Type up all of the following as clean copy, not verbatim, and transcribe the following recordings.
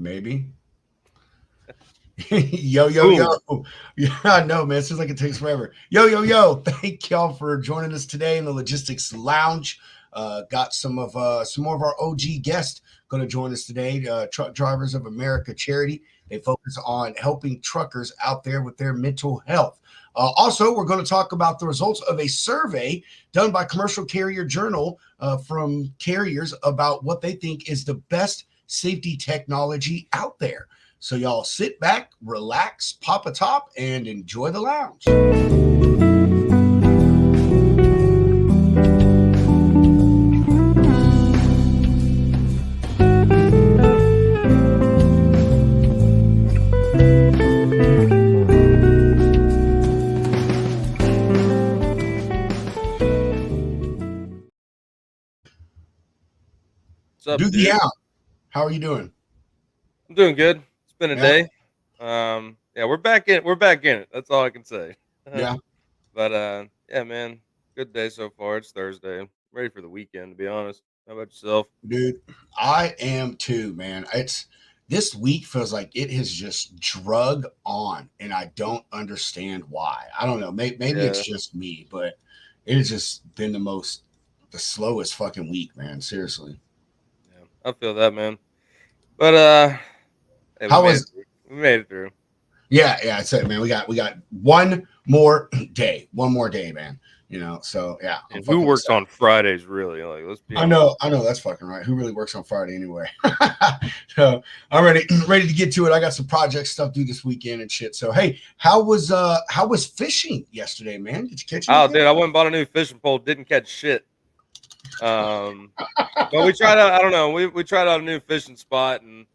Maybe. Yo, yo, Ooh. yo. Yeah, I know, man. It seems like it takes forever. Yo, yo, yo. Thank y'all for joining us today in the Logistics Lounge. Got some more of our OG guests going to join us today. Truck Drivers of America charity. They focus on helping truckers out there with their mental health. Also, we're going to talk about the results of a survey done by Commercial Carrier Journal from carriers about what they think is the best safety technology out there. So y'all sit back, relax, pop a top, and enjoy the lounge. What's up, Doogie dude? out. How are you doing? I'm doing good. It's been a Yeah. day. Yeah, we're back in. We're back in it. That's all I can say. Yeah. But yeah, man, good day so far. It's Thursday. I'm ready for the weekend, to be honest. How about yourself? Dude, I am too, man. It's this week feels like it has just drug on, and I don't understand why. I don't know. Maybe it's Yeah, just me, but it has just been the slowest fucking week, man. Seriously. yeah, I feel that, man. But hey, we How made it. was We made it through. Yeah, I said, man, we got one more day, man. So yeah, I'm And who fucking works excited. on Fridays, really? Like, let's be I honest. know, that's fucking right. Who really works on Friday anyway? So I'm ready to get to it. I got some project stuff due this weekend and shit. So hey, how was fishing yesterday, man? Did you catch Oh, anything? dude, I went and bought a new fishing pole. Didn't catch shit. Um, but we tried out. I don't know. We tried out a new fishing spot, and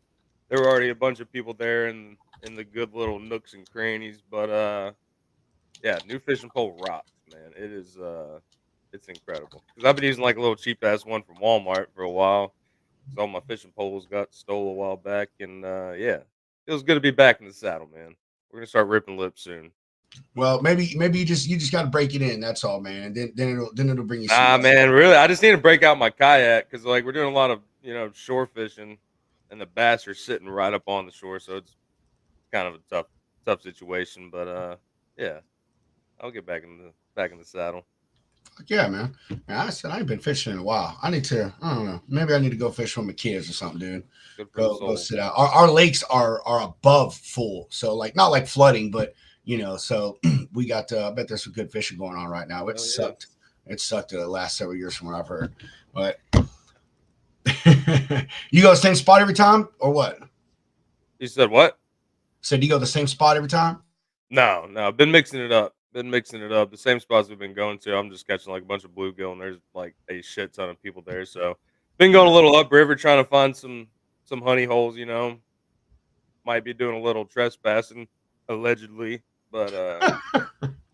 there were already a bunch of people there in the good little nooks and crannies. But yeah, new fishing pole rocks, man. It's incredible. Because I've been using like a little cheap ass one from Walmart for a while. So all my fishing poles got stole a while back, and yeah, it was good to be back in the saddle, man. We're gonna start ripping lips soon. Well, maybe you just got to break it in. That's all, man. Then it'll bring you some Nah, love. man, really, I just need to break out my kayak because like we're doing a lot of shore fishing, and the bass are sitting right up on the shore, so it's kind of a tough situation. But yeah, I'll get back in the saddle. Yeah, man. I said I ain't been fishing in a while. I need to. I don't know. Maybe I need to go fish with my kids or something, dude. Good for the Go soul. sit out. Our lakes are above full, so like not like flooding, but so we got. I bet there's some good fishing going on right now. It Oh yeah. sucked. It sucked the last several years from what I've heard. But you go the same spot every time, or what? You said what? Said you go the same spot every time. No, no. Been mixing it up. Been mixing it up. The same spots we've been going to. I'm just catching like a bunch of bluegill, and there's like a shit ton of people there. So been going a little upriver trying to find some honey holes. Might be doing a little trespassing allegedly, but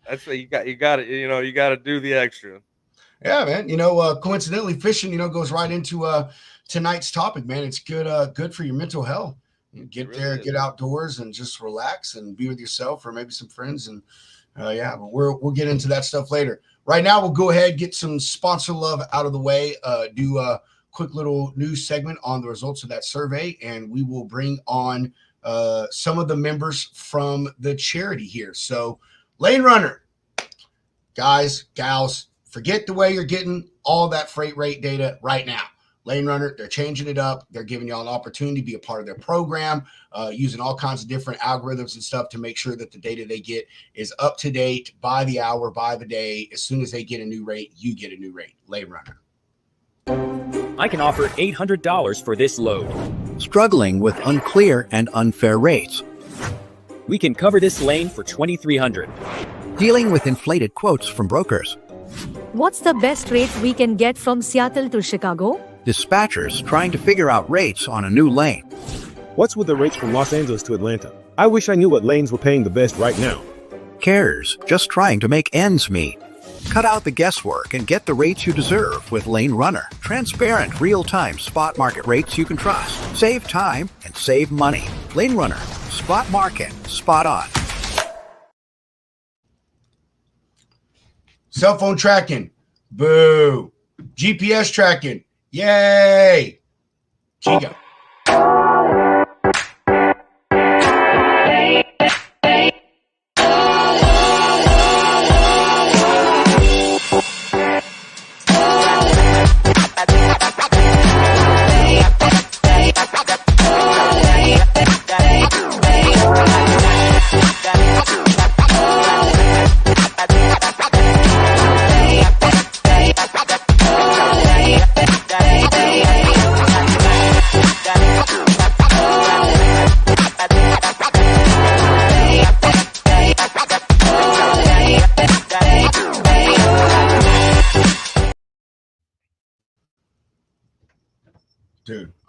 that's what you got. You got to you got to do the extra. Yeah, man. Coincidentally, fishing, goes right into tonight's topic, man. It's good for your mental health. You It get really there, is. get outdoors, and just relax and be with yourself or maybe some friends. And yeah, but we'll get into that stuff later. Right now, we'll go ahead get some sponsor love out of the way. Do a quick little news segment on the results of that survey, and we will bring on some of the members from the charity here. So, Lane Runner, guys, gals, forget the way you're getting all that freight rate data right now. Lane Runner, they're changing it up. They're giving y'all an opportunity to be a part of their program, using all kinds of different algorithms and stuff to make sure that the data they get is up to date by the hour, by the day. As soon as they get a new rate, you get a new rate. Lane Runner. I can offer $800 for this load. Struggling with unclear and unfair rates. We can cover this lane for $2,300. Dealing with inflated quotes from brokers. What's the best rate we can get from Seattle to Chicago? Dispatchers trying to figure out rates on a new lane. What's with the rates from Los Angeles to Atlanta? I wish I knew what lanes were paying the best right now. Carriers just trying to make ends meet. Cut out the guesswork and get the rates you deserve with Lane Runner. Transparent, real-time spot market rates you can trust. Save time and save money. Lane Runner. Spot market. Spot on. Cell phone tracking. Boo. GPS tracking. Yay. Chico.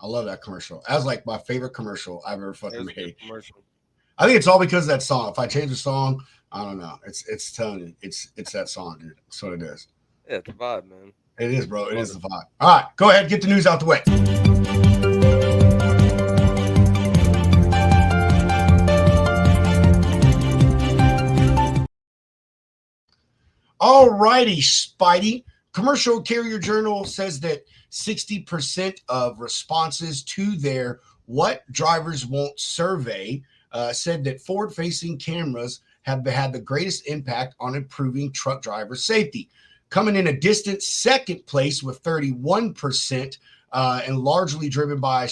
I love that commercial. That's like my favorite commercial I've ever It fucking was a good made. commercial. I think it's all because of that song. If I change the song, I don't know. It's telling you, it's that song, dude. That's what it is. Yeah, it's a vibe, man. It is, bro. It Love is it. the vibe. All right, go ahead, get the news out the way. All righty, Spidey. Commercial Carrier Journal says that 60% of responses to their What Drivers Won't survey said that forward-facing cameras have had the greatest impact on improving truck driver safety. Coming in a distant second place with 31% and largely driven by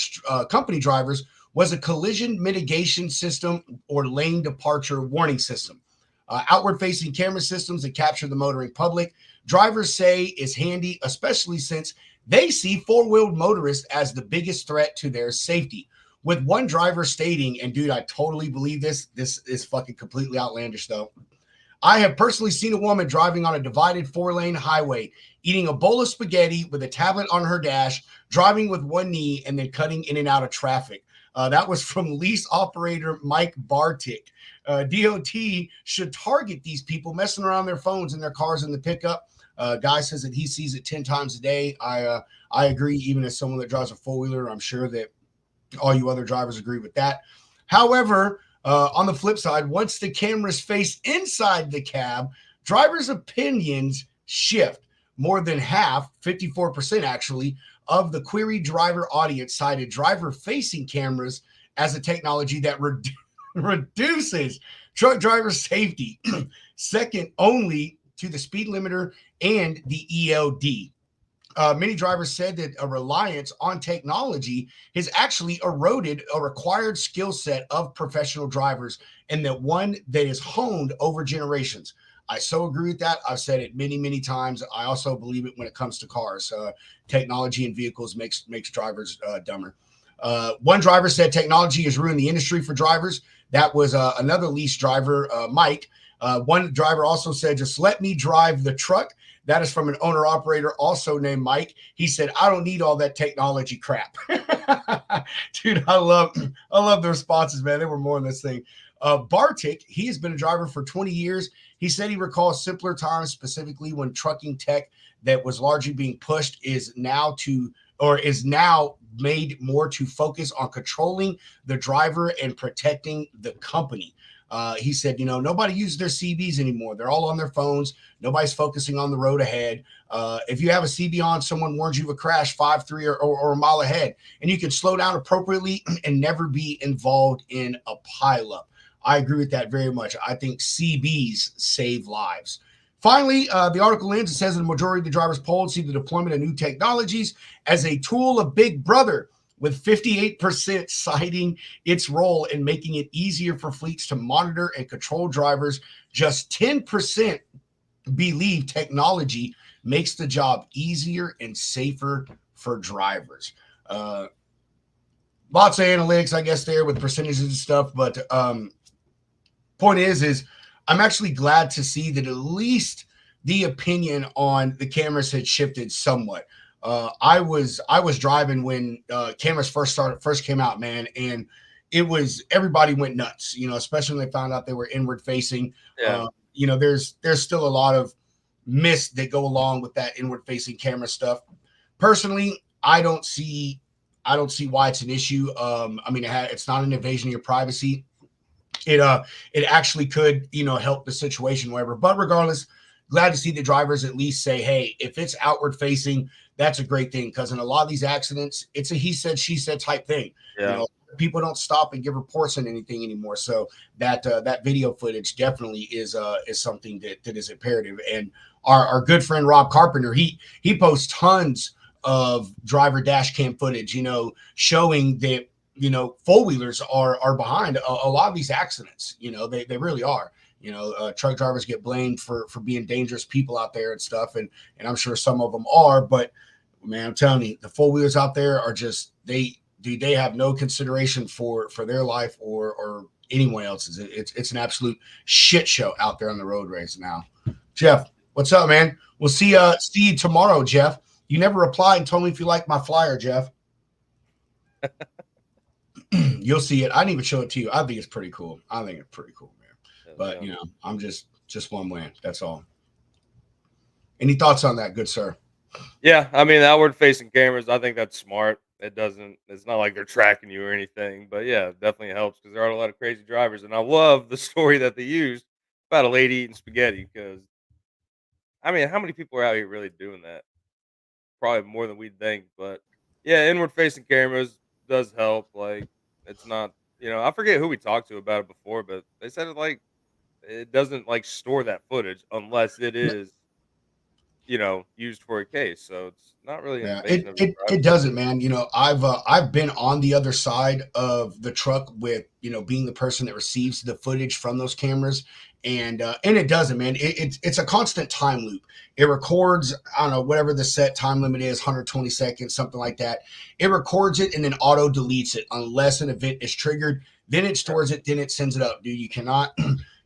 company drivers was a collision mitigation system or lane departure warning system. Outward-facing camera systems that capture the motoring public, drivers say is handy, especially since they see four-wheeled motorists as the biggest threat to their safety. With one driver stating, and dude, I totally believe this is fucking completely outlandish though. I have personally seen a woman driving on a divided 4-lane highway, eating a bowl of spaghetti with a tablet on her dash, driving with one knee, and then cutting in and out of traffic. That was from lease operator Mike Bartik. DOT should target these people messing around their phones in their cars in the pickup. Guy says that he sees it 10 times a day. I agree, even as someone that drives a four-wheeler, I'm sure that all you other drivers agree with that. However, on the flip side, once the cameras face inside the cab, drivers' opinions shift. More than half, 54% actually, of the query driver audience cited driver-facing cameras as a technology that reduces truck driver safety, second only to the speed limiter and the ELD. Many drivers said that a reliance on technology has actually eroded a required skill set of professional drivers, and that one that is honed over generations. I so agree with that. I've said it many, many times. I also believe it when it comes to cars. Technology in vehicles makes drivers dumber. One driver said technology has ruined the industry for drivers. That was another lease driver, Mike. One driver also said, just let me drive the truck. That is from an owner operator also named Mike. He said, I don't need all that technology crap. Dude, I love the responses, man. There were more in this thing. Bartik, he has been a driver for 20 years. He said he recalls simpler times, specifically when trucking tech that was largely being pushed is now made more to focus on controlling the driver and protecting the company. He said, nobody uses their CBs anymore. They're all on their phones. Nobody's focusing on the road ahead. If you have a CB on, someone warns you of a crash 5-3 or a mile ahead, and you can slow down appropriately and never be involved in a pileup. I agree with that very much. I think CBs save lives. Finally, the article ends. It says the majority of the drivers polled see the deployment of new technologies as a tool of Big Brother, with 58% citing its role in making it easier for fleets to monitor and control drivers. Just 10% believe technology makes the job easier and safer for drivers. Lots of analytics, I guess, there with percentages and stuff. But point is I'm actually glad to see that at least the opinion on the cameras had shifted somewhat. I was driving when cameras first came out, man, and it was everybody went nuts, especially when they found out they were inward facing. Yeah. There's still a lot of myths that go along with that inward facing camera stuff. Personally, I don't see why it's an issue. It's not an invasion of your privacy. It actually could, help the situation, whatever. But regardless, glad to see the drivers at least say, hey, if it's outward facing, that's a great thing, because in a lot of these accidents, it's a he said, she said type thing. Yeah. People don't stop and give reports on anything anymore. So that video footage definitely is something that is imperative. And our good friend Rob Carpenter, he posts tons of driver dash cam footage, showing that four-wheelers are behind a lot of these accidents. They really are. Truck drivers get blamed for being dangerous people out there and stuff, and I'm sure some of them are, but man, I'm telling you, the four-wheelers out there are just they have no consideration for their life or anyone else's. It's an absolute shit show out there on the road race now. Jeff, what's up, man? We'll see you tomorrow, Jeff. You never replied and told me if you like my flyer, Jeff. You'll see it. I didn't even show it to you. I think it's pretty cool. I think it's pretty cool, man. But Yeah. you know, I'm just one way. That's all. Any thoughts on that, good sir? Yeah, I mean, outward facing cameras, I think that's smart. It's not like they're tracking you or anything, but yeah, it definitely helps because there are a lot of crazy drivers. And I love the story that they used about a lady eating spaghetti because, I mean, how many people are out here really doing that? Probably more than we'd think. But yeah, inward facing cameras does help. Like, it's not, I forget who we talked to about it before, but they said it doesn't like store that footage unless it is used for a case. So it's not really an Yeah, invasion of your it privacy. doesn't, man. You know, I've been on the other side of the truck with being the person that receives the footage from those cameras, and it doesn't, man. It's a constant time loop. It records, I don't know, whatever the set time limit is, 120 seconds, something like that. It records it and then auto deletes it unless an event is triggered. Then it stores it, then it sends it up. Dude, you cannot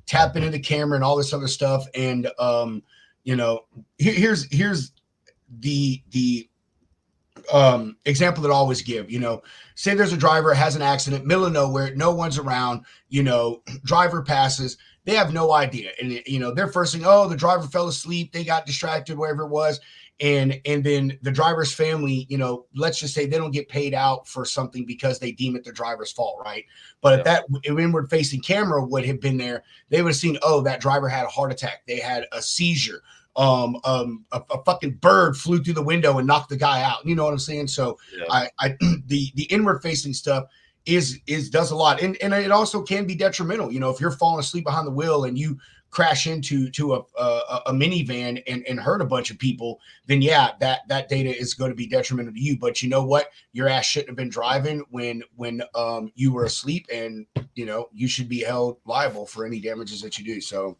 tap into the camera and all this other stuff. And here's the example that I always give. Say there's a driver has an accident, middle of nowhere, no one's around, driver passes, they have no idea, and they're first saying, oh, the driver fell asleep, they got distracted, whatever it was, and then the driver's family, let's just say they don't get paid out for something because they deem it the driver's fault, right? But if that inward facing camera would have been there, they would have seen, oh, that driver had a heart attack, they had a seizure, a fucking bird flew through the window and knocked the guy out. You know what I'm saying? So Yeah. The inward facing stuff is does a lot, and it also can be detrimental. If you're falling asleep behind the wheel and you crash into a minivan and hurt a bunch of people, then yeah, that data is going to be detrimental to you. But you know what? Your ass shouldn't have been driving when you were asleep, and you should be held liable for any damages that you do. So.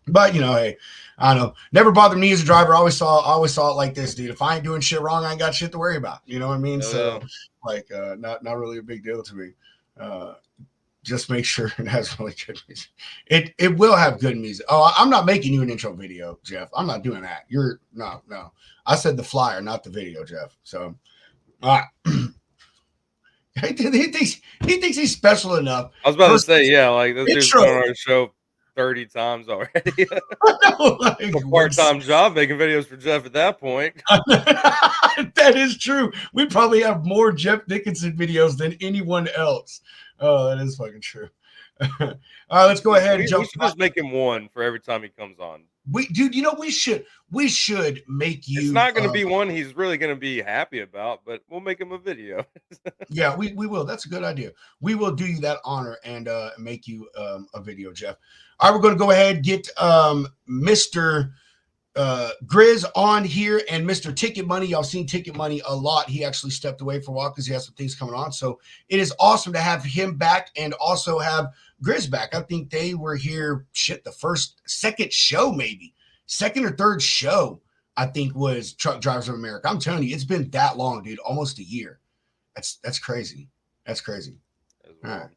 But hey, I don't know. Never bothered me as a driver. I always saw it like this, dude. If I ain't doing shit wrong, I ain't got shit to worry about. You know what I mean? So, not really a big deal to me. Just make sure it has really good music. It will have good music. Oh, I'm not making you an intro video, Jeff. I'm not doing that. No. I said the flyer, not the video, Jeff. So, all right. He thinks he's special enough. I was about to say, yeah, like this dude's been on our show 30 times already. A part-time job making videos for Jeff at that point. That is true. We probably have more Jeff Dickinson videos than anyone else. Oh, that is fucking true. All right, let's go ahead and jump. We should just make him one for every time he comes on. Dude, we should make you. It's not going to be one he's really going to be happy about, but we'll make him a video. Yeah, we will. That's a good idea. We will do you that honor and make you a video, Jeff. All right, we're going to go ahead and get Mr. Grizz on here and Mr. Ticket Money. Y'all seen Ticket Money a lot. He actually stepped away for a while because he has some things coming on. So it is awesome to have him back and also have Grizz back. I think they were here, second show, maybe. Second or third show, I think, was Truck Drivers of America. I'm telling you, it's been that long, dude. Almost a year. That's crazy. That's crazy. All right.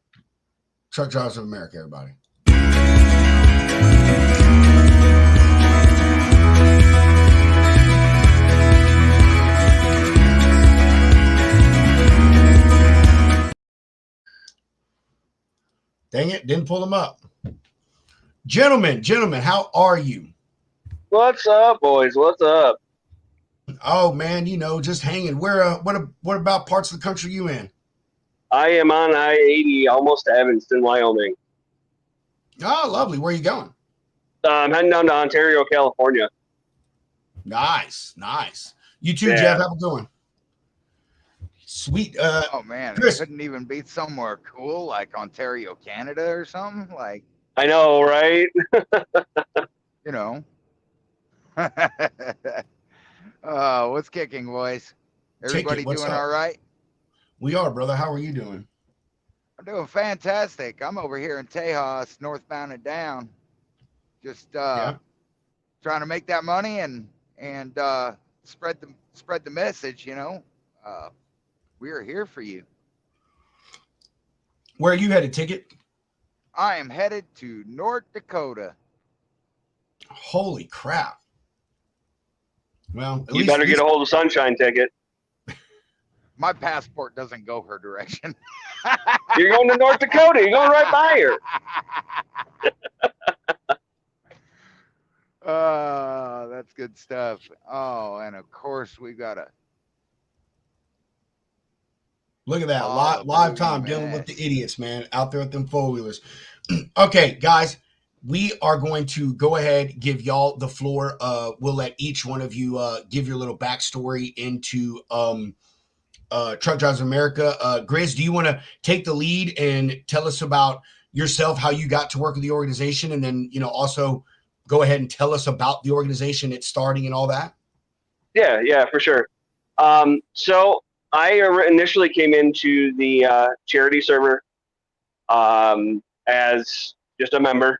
Truck Drivers of America, everybody. Dang it, didn't pull them up. Gentlemen, how are you? What's up, boys? What's up? Oh man, just hanging. Where what about parts of the country you in? I am on I-80 almost to Evanston, Wyoming. Oh, lovely. Where are you going? I'm heading down to Ontario, California. Nice. You too, yeah. Jeff. Have a good one. Sweet. Oh man, Chris. It couldn't even be somewhere cool like Ontario, Canada, or something. Like I know, right? What's kicking, boys? Everybody doing all right? We are, brother. How are you doing? I'm doing fantastic. I'm over here in Tejas, northbound and down, just trying to make that money and spread the message. We are here for you. Where are you headed, Ticket? I am headed to North Dakota. Holy crap. Well, you better get a hold of Sunshine Ticket. My passport doesn't go her direction. You're going to North Dakota. You're going right by her. That's good stuff. Oh, and of course we got a Look at that Oh, the live blue time dealing with the mess. idiots, man, out there with them four wheelers. Okay, guys, we are going to go ahead, give y'all the floor. We'll let each one of you give your little backstory into Truck Drivers America. Grizz, do you want to take the lead and tell us about yourself, how you got to work with the organization, and then also go ahead and tell us about the organization, its starting, and all that? Yeah, for sure. So I initially came into the charity server as just a member.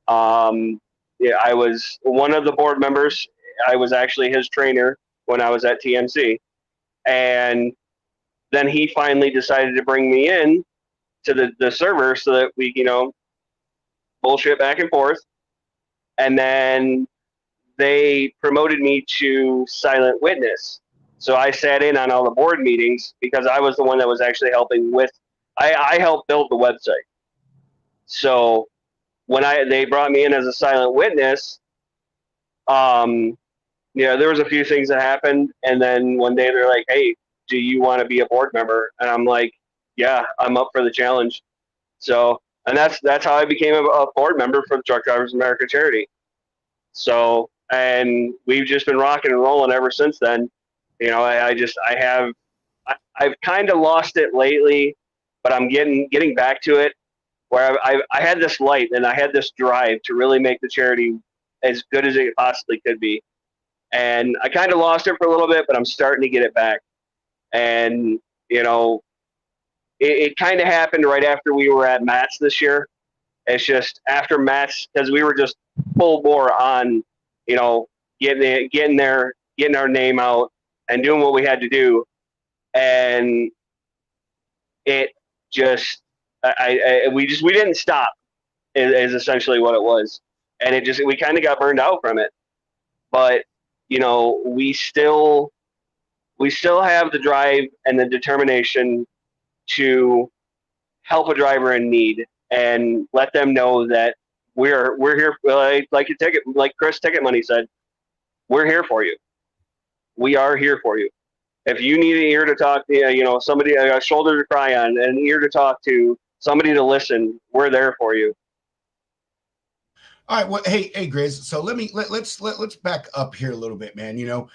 I was one of the board members. I was actually his trainer when I was at TMC. And then he finally decided to bring me in to the server so that we, bullshit back and forth. And then they promoted me to silent witness. So I sat in on all the board meetings because I was the one that was actually helping with, I helped build the website. So when they brought me in as a silent witness, there was a few things that happened. And then one day they're like, hey, do you want to be a board member? And I'm like, yeah, I'm up for the challenge. So, and that's how I became a board member for the Truck Drivers America charity. So, and we've just been rocking and rolling ever since then. I've kind of lost it lately, but I'm getting back to it where I had this light and I had this drive to really make the charity as good as it possibly could be. And I kind of lost it for a little bit, but I'm starting to get it back. And, it kind of happened right after we were at Matt's this year. It's just after Matt's, because we were just full bore on, getting our name out and doing what we had to do. And it just, we didn't stop is essentially what it was. And we kind of got burned out from it. But, we still have the drive and the determination to help a driver in need and let them know that we're here, like Chris Ticket Money said, we're here for you. We are here for you. If you need an ear to talk to, somebody, a shoulder to cry on, an ear to talk to, somebody to listen, we're there for you. All right. Well, hey, Grizz. So let's back up here a little bit, man. You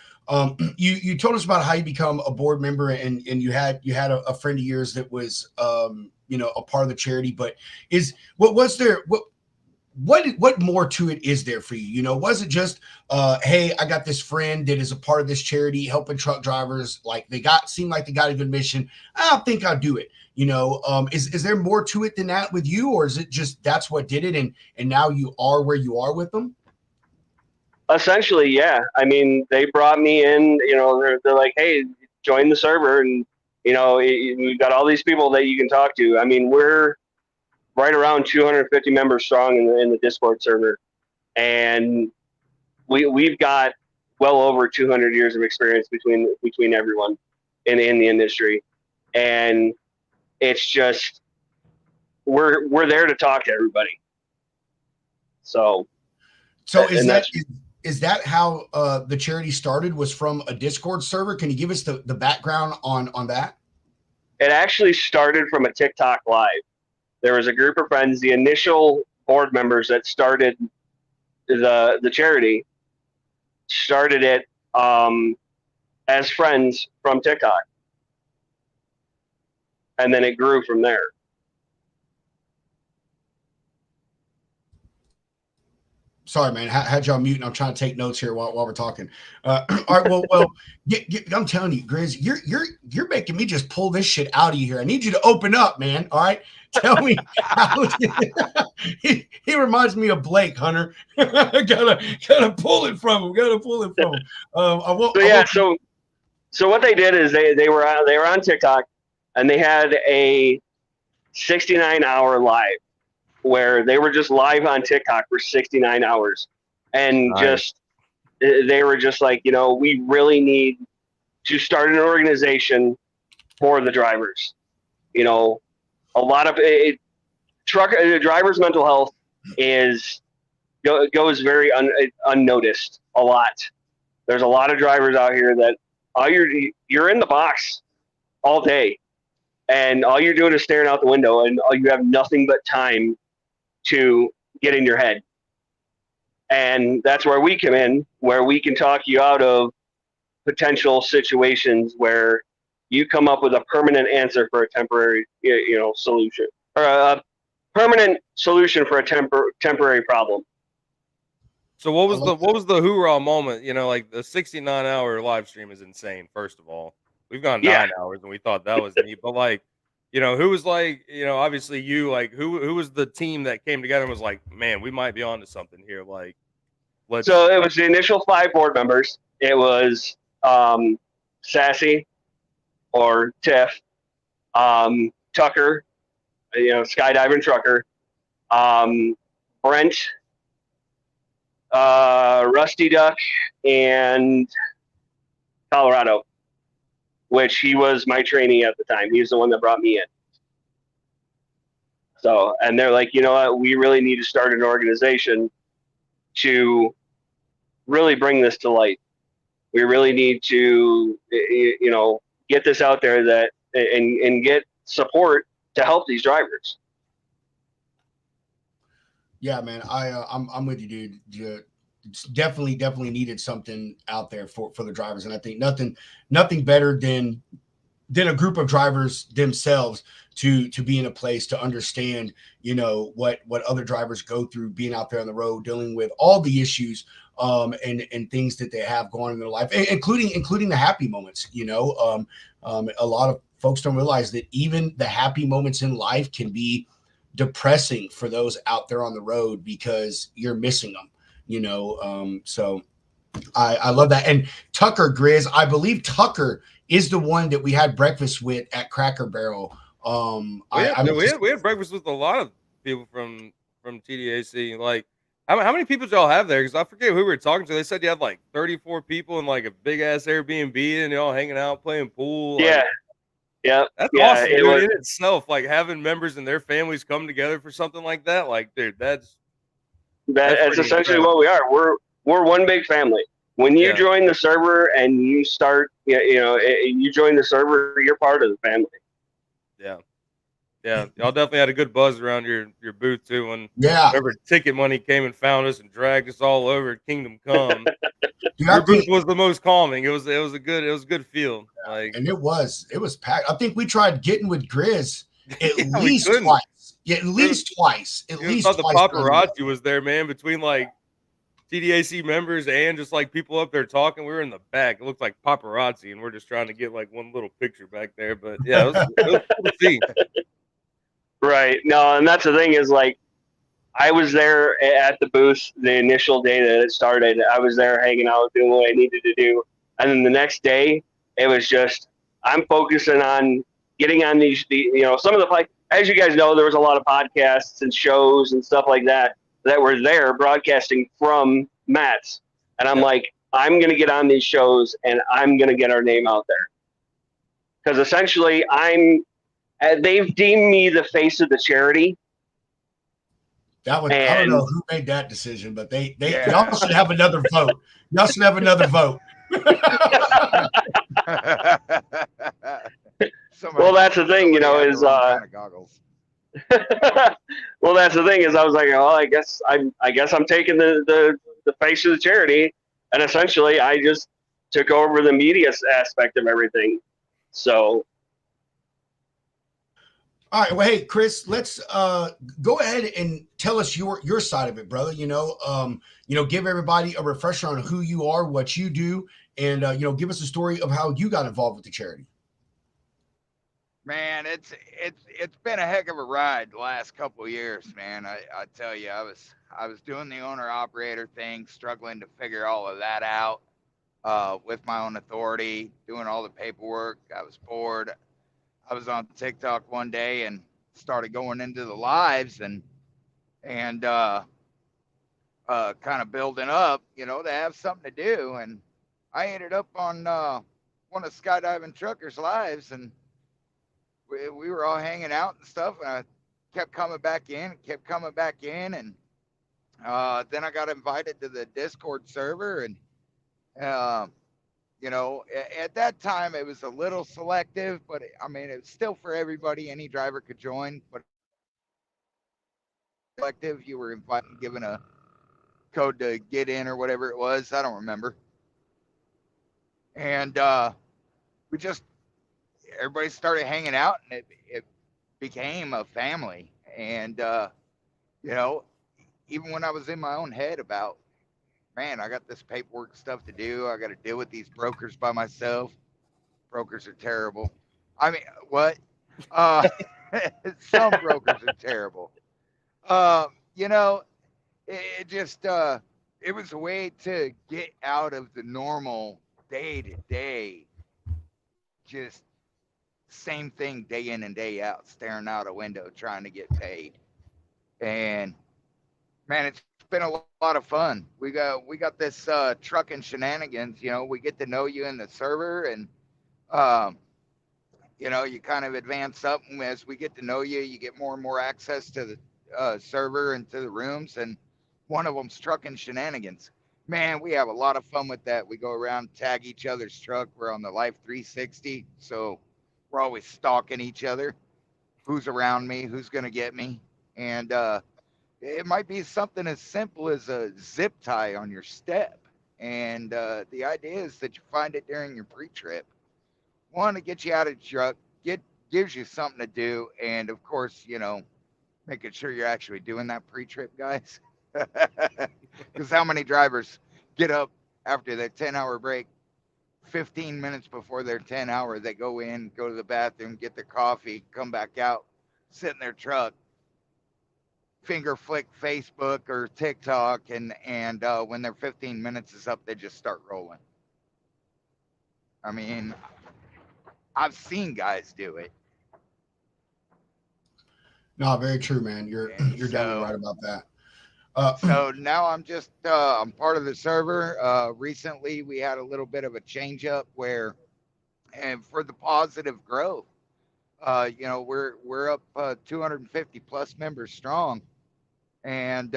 told us about how you become a board member, and you had a friend of yours that was a part of the charity. But what more to it is there for you? Was it just hey, I got this friend that is a part of this charity helping truck drivers, like seemed like they got a good mission, I think I'll do it. Is there more to it than that with you, or is it just that's what did it, and now you are where you are with them? Essentially, yeah. I mean, they brought me in, they're like, hey, join the server, and we've got all these people that you can talk to. I mean, we're right around 250 members strong in the Discord server, and we've got well over 200 years of experience between everyone in the industry, and it's just we're there to talk to everybody. So is that how the charity started? Was from a Discord server? Can you give us the background on that? It actually started from a TikTok live. There was a group of friends, the initial board members that started the charity, started it as friends from TikTok. And then it grew from there. Sorry, man. Had y'all mute, and I'm trying to take notes here while we're talking. All right. Well, I'm telling you, Grizz, you're making me just pull this shit out of you here. I need you to open up, man. All right. Tell me how he reminds me of Blake, Hunter. gotta pull it from him. So what they did is they were on TikTok, and they had a 69-hour live where they were just live on TikTok for 69 hours. And nice. They were just like, we really need to start an organization for the drivers. You know, a lot of drivers' mental health goes very unnoticed a lot. There's a lot of drivers out here that you're in the box all day, and all you're doing is staring out the window, and you have nothing but time to get in your head. And that's where we come in, where we can talk you out of potential situations where you come up with a permanent answer for a temporary, solution, or a permanent solution for a temporary problem. So what was the hoorah moment? You know, like the 69-hour live stream is insane. First of all, we've gone 9 hours and we thought that was neat, but like, who was like, obviously you, like who was the team that came together and was like, man, we might be onto something here. Like, so it was the initial 5 board members. It was Sassy or Tiff, Tucker, skydiving trucker, Brent, Rusty Duck, and Colorado, which he was my trainee at the time. He was the one that brought me in. So, and they're like, you know what, we really need to start an organization to really bring this to light. We really need to, get this out there and get support to help these drivers. Yeah, man, I'm with you, dude. It's definitely needed something out there for the drivers, and I think nothing better than a group of drivers themselves to be in a place to understand, what other drivers go through being out there on the road, dealing with all the issues and things that they have going on in their life, including the happy moments. A lot of folks don't realize that even the happy moments in life can be depressing for those out there on the road because you're missing them. So I love that. And Tucker Grizz, I believe Tucker is the one that we had breakfast with at Cracker Barrel. We had breakfast with a lot of people from TDAC. Like, how many people did y'all have there? Because I forget who we were talking to. They said you had like 34 people in like a big ass Airbnb and y'all hanging out playing pool. Yeah. Like, yeah. That's awesome, dude, in itself. Like having members and their families come together for something like that. Like, dude, that's essentially what we are. We're one big family. When you join the server and you start, you join the server, you're part of the family. Yeah, y'all definitely had a good buzz around your booth too. When whenever Ticket Money came and found us and dragged us all over Kingdom Come, your booth was the most calming. It was a good feel. Like, and it was packed. I think we tried getting with Grizz at least twice. Yeah, at least twice. At least the paparazzi was there, man. Between like TDAC members and just like people up there talking, we were in the back. It looked like paparazzi, and we're just trying to get like one little picture back there. But yeah, it was cool to see. Right. No, and that's the thing is, like, I was there at the booth the initial day that it started. I was there hanging out, doing what I needed to do. And then the next day, it was just, I'm focusing on getting on some of the, as you guys know, there was a lot of podcasts and shows and stuff like that were there broadcasting from Matt's. And I'm like, I'm going to get on these shows and I'm going to get our name out there. Because essentially they've deemed me the face of the charity. I don't know who made that decision, but y'all should have another vote. Y'all should have another vote. Well, that's the thing, is goggles. Well, that's the thing is, I was like, oh, I guess I'm taking the face of the charity, and essentially I just took over the media aspect of everything. So. All right. Well, hey, Chris, let's go ahead and tell us your side of it, brother. Give everybody a refresher on who you are, what you do, and give us a story of how you got involved with the charity. Man, it's been a heck of a ride the last couple of years, man. I tell you, I was doing the owner operator thing, struggling to figure all of that out with my own authority, doing all the paperwork. I was bored. I was on TikTok one day and started going into the lives and kind of building up, to have something to do. And I ended up on one of Skydiving Truckers lives, and we were all hanging out and stuff, and I kept coming back in, and then I got invited to the Discord server, and at that time it was a little selective, but I mean it's still for everybody. Any driver could join, but selective. You were invited, given a code to get in or whatever it was. I don't remember. And everybody started hanging out, and it became a family. And even when I was in my own head about, man, I got this paperwork stuff to do. I got to deal with these brokers by myself. Brokers are terrible. I mean, what? Some brokers are terrible. It was a way to get out of the normal day to day, just same thing day in and day out, staring out a window trying to get paid. And man, it's been a lot of fun. We got this trucking shenanigans. We get to know you in the server, and you kind of advance up, and as we get to know you, you get more and more access to the server and to the rooms, and one of them's trucking shenanigans. Man, we have a lot of fun with that. We go around, tag each other's truck. We're on the Life 360, so we're always stalking each other. Who's around me? Who's gonna get me? And it might be something as simple as a zip tie on your step. And the idea is that you find it during your pre-trip. One, to get you out of the truck, gives you something to do, and of course, making sure you're actually doing that pre-trip, guys. Because how many drivers get up after their 10-hour break, 15 minutes before their 10-hour, they go in, go to the bathroom, get their coffee, come back out, sit in their truck, finger flick Facebook or TikTok, and when their 15 minutes is up, they just start rolling. I mean, I've seen guys do it. No, very true, man. You're definitely right about that. So now I'm just I'm part of the server. Recently we had a little bit of a change up where, and for the positive growth, we're up 250 plus members strong, and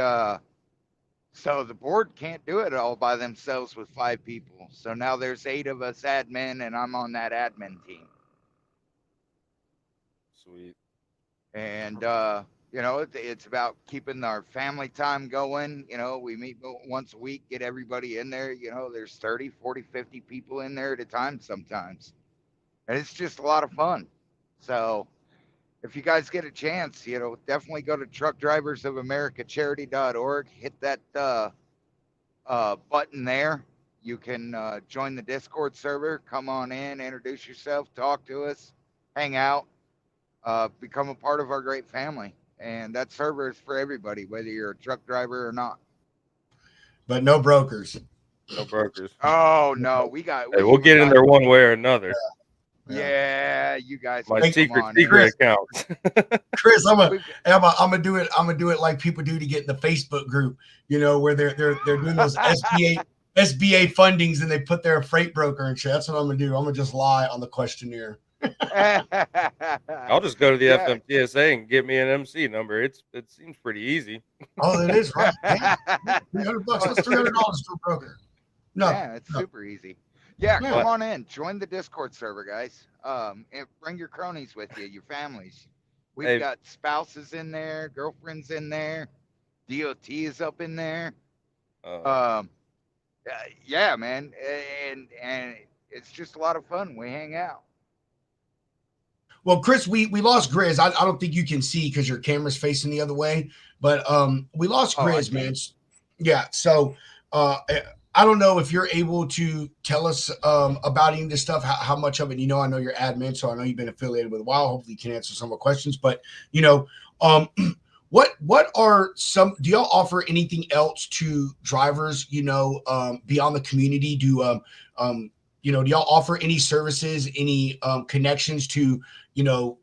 so the board can't do it all by themselves with 5 people. So now there's 8 of us admin, and I'm on that admin team. Sweet. And it's about keeping our family time going. We meet once a week, get everybody in there. There's 30, 40, 50 people in there at a time sometimes. And it's just a lot of fun. So if you guys get a chance, definitely go to truckdriversofamerica.charity.org, hit that button there. You can join the Discord server, come on in, introduce yourself, talk to us, hang out, become a part of our great family. And that server is for everybody, whether you're a truck driver or not. But no brokers. No brokers. Oh no, we'll get in there one way or another. Yeah, you guys. My secret account. Chris, I'm gonna do it. I'm gonna do it like people do to get in the Facebook group. Where they're doing those SBA fundings, and they put their freight broker and shit. That's what I'm gonna do. I'm gonna just lie on the questionnaire. I'll just go to the FMTSA and get me an MC number. It seems pretty easy. Oh, it is, right? Hey, $300. What's $300 for a broker? No, yeah, it's super easy. Yeah, come on in. Join the Discord server, guys. And bring your cronies with you, your families. We've got spouses in there, girlfriends in there, DOT is up in there. Yeah, man, and it's just a lot of fun. We hang out. Well, Chris, we lost Grizz. I don't think you can see because your camera's facing the other way, but we lost Grizz, man. Yeah, so I don't know if you're able to tell us about any of this stuff, how much of it, I know you're admin, so I know you've been affiliated with a while. Hopefully you can answer some of the questions, but what are some, do y'all offer anything else to drivers, beyond the community? Do y'all offer any services, any connections to,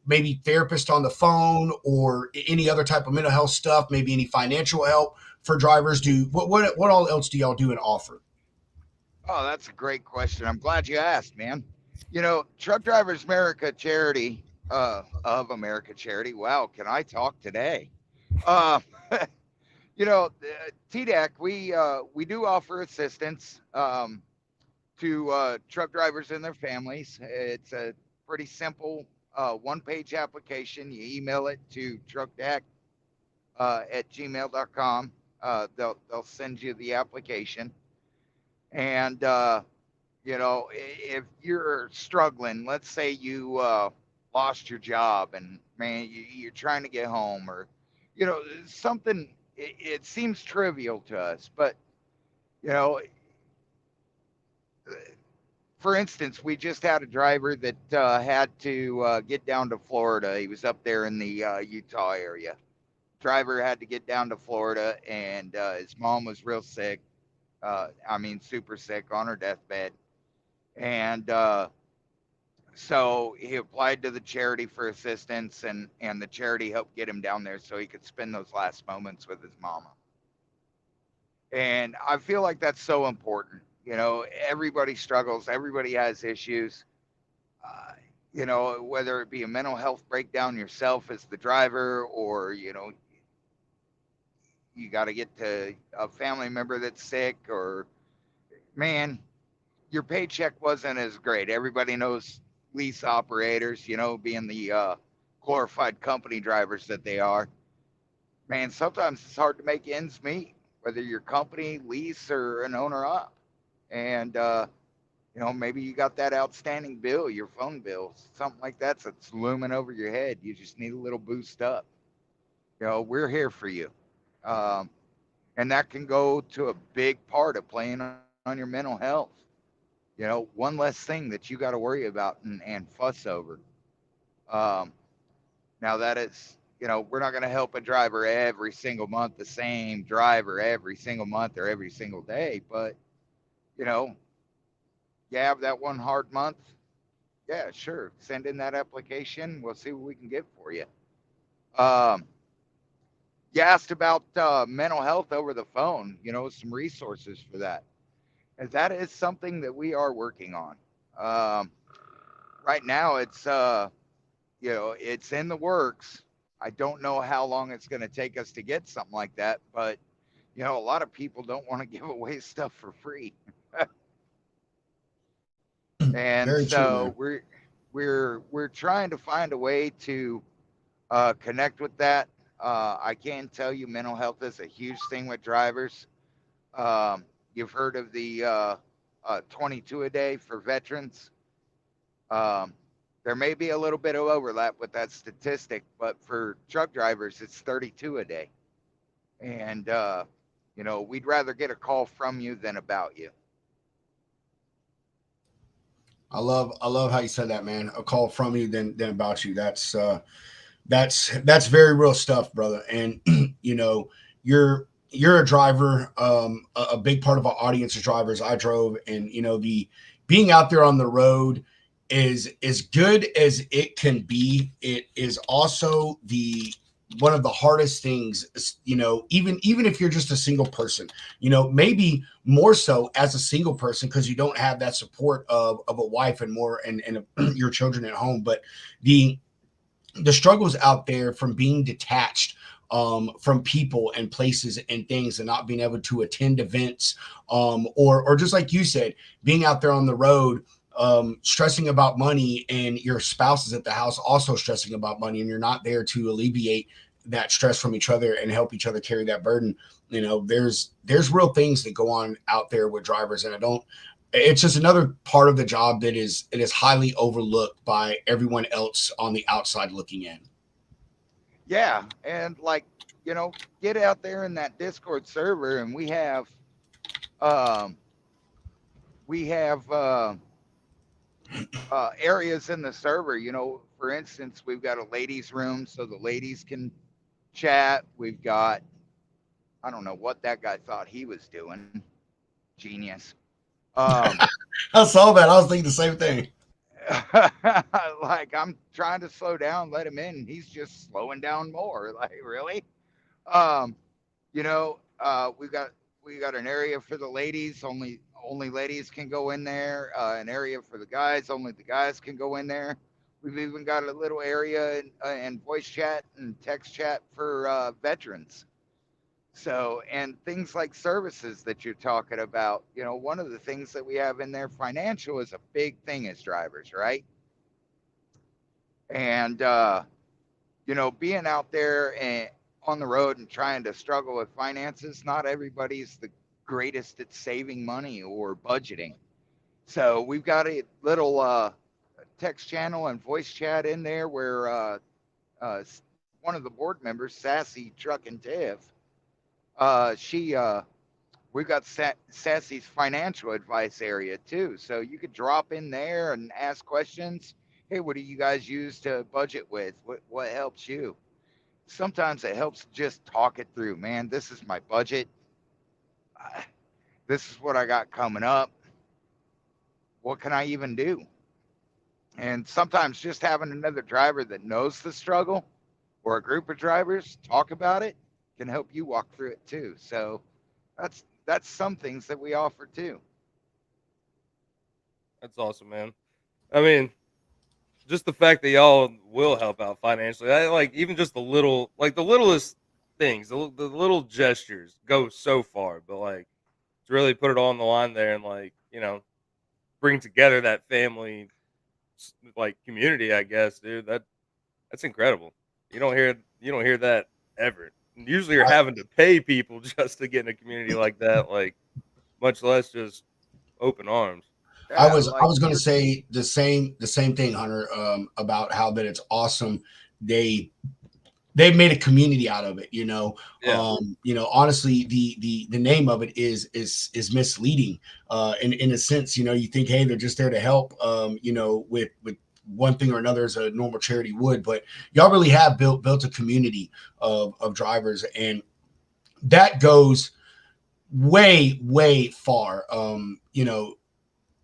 maybe therapists on the phone or any other type of mental health stuff, maybe any financial help for drivers? What all else do y'all do and offer? Oh, that's a great question. I'm glad you asked, man. Truck Drivers America Charity of America Charity. Wow, can I talk today? Uh, TDAC, we do offer assistance to truck drivers and their families. It's a pretty simple one-page application. You email it to truckdac at gmail.com. They'll send you the application. And, if you're struggling, let's say you lost your job and, man, you're trying to get home, or, something, it seems trivial to us, but, you know, for instance, we just had a driver that had to get down to Florida. He was up there in the Utah area. Driver had to get down to Florida, and his mom was real sick. Super sick, on her deathbed. And so he applied to the charity for assistance, and the charity helped get him down there so he could spend those last moments with his mama. And I feel like that's so important. Everybody struggles, everybody has issues. Whether it be a mental health breakdown yourself as the driver, or, you got to get to a family member that's sick, or, man, your paycheck wasn't as great. Everybody knows lease operators, being the glorified company drivers that they are. Man, sometimes it's hard to make ends meet, whether you're company, lease, or an owner op. And, maybe you got that outstanding bill, your phone bill, something like that's looming over your head. You just need a little boost up. We're here for you. And that can go to a big part of playing on your mental health. One less thing that you got to worry about and fuss over. Now that is, we're not going to help a driver every single month, the same driver every single month or every single day, but you have that one hard month. Yeah, sure. Send in that application. We'll see what we can get for you. You asked about mental health over the phone, some resources for that. And that is something that we are working on. Right now, it's it's in the works. I don't know how long it's going to take us to get something like that, but a lot of people don't want to give away stuff for free. And Very so true, we're trying to find a way to connect with that. I can tell you, mental health is a huge thing with drivers. You've heard of the 22 a day for veterans. There may be a little bit of overlap with that statistic, but for truck drivers, it's 32 a day. And, we'd rather get a call from you than about you. I love how you said that, man. A call from you than about you. That's very real stuff, brother. And you're a driver. A big part of our audience is drivers. I drove, and the being out there on the road is as good as it can be. It is also one of the hardest things, even if you're just a single person, maybe more so as a single person, because you don't have that support of a wife and your children at home. But the struggles out there from being detached from people and places and things, and not being able to attend events, or just like you said, being out there on the road, stressing about money, and your spouse is at the house also stressing about money, and you're not there to alleviate that stress from each other and help each other carry that burden. There's real things that go on out there with drivers, and it's just another part of the job that it is highly overlooked by everyone else on the outside looking in. Yeah. And get out there in that Discord server, and we have areas in the server. For instance, we've got a ladies room so the ladies can chat. We've got, I don't know what that guy thought he was doing. Genius. I saw that. I was thinking the same thing. I'm trying to slow down, let him in. He's just slowing down more. Really? We got an area for the ladies. Only ladies can go in there. An area for the guys. Only the guys can go in there. We've even got a little area and voice chat and text chat for veterans. So, and things like services that you're talking about, you know, one of the things that we have in there, financial is a big thing as drivers, right? And, you know, being out there and on the road and trying to struggle with finances, not everybody's the greatest at saving money or budgeting. So we've got a little text channel and voice chat in there where one of the board members, Sassy Truck and Tiff, we've got Sassy's financial advice area too. So you could drop in there and ask questions. Hey, what do you guys use to budget with? What helps you? Sometimes it helps just talk it through, man. This is my budget. This is what I got coming up. What can I even do? And sometimes just having another driver that knows the struggle or a group of drivers talk about it can help you walk through it too. So that's some things that we offer too. That's awesome, man. I mean, just the fact that y'all will help out financially, I like even just the little, like the littlest things, the little gestures go so far. But like to really put it all on the line there and like, you know, bring together that family like community, I guess, dude, that's incredible. You don't hear that ever. Usually you're having to pay people just to get in a community like that, like much less just open arms. I was going to say the same thing, Hunter, about how that it's awesome. They've made a community out of it, you know. Yeah. You know, honestly, the name of it is misleading. In a sense, you know, you think, hey, they're just there to help, you know, with one thing or another as a normal charity would, but y'all really have built a community of drivers, and that goes way far. You know,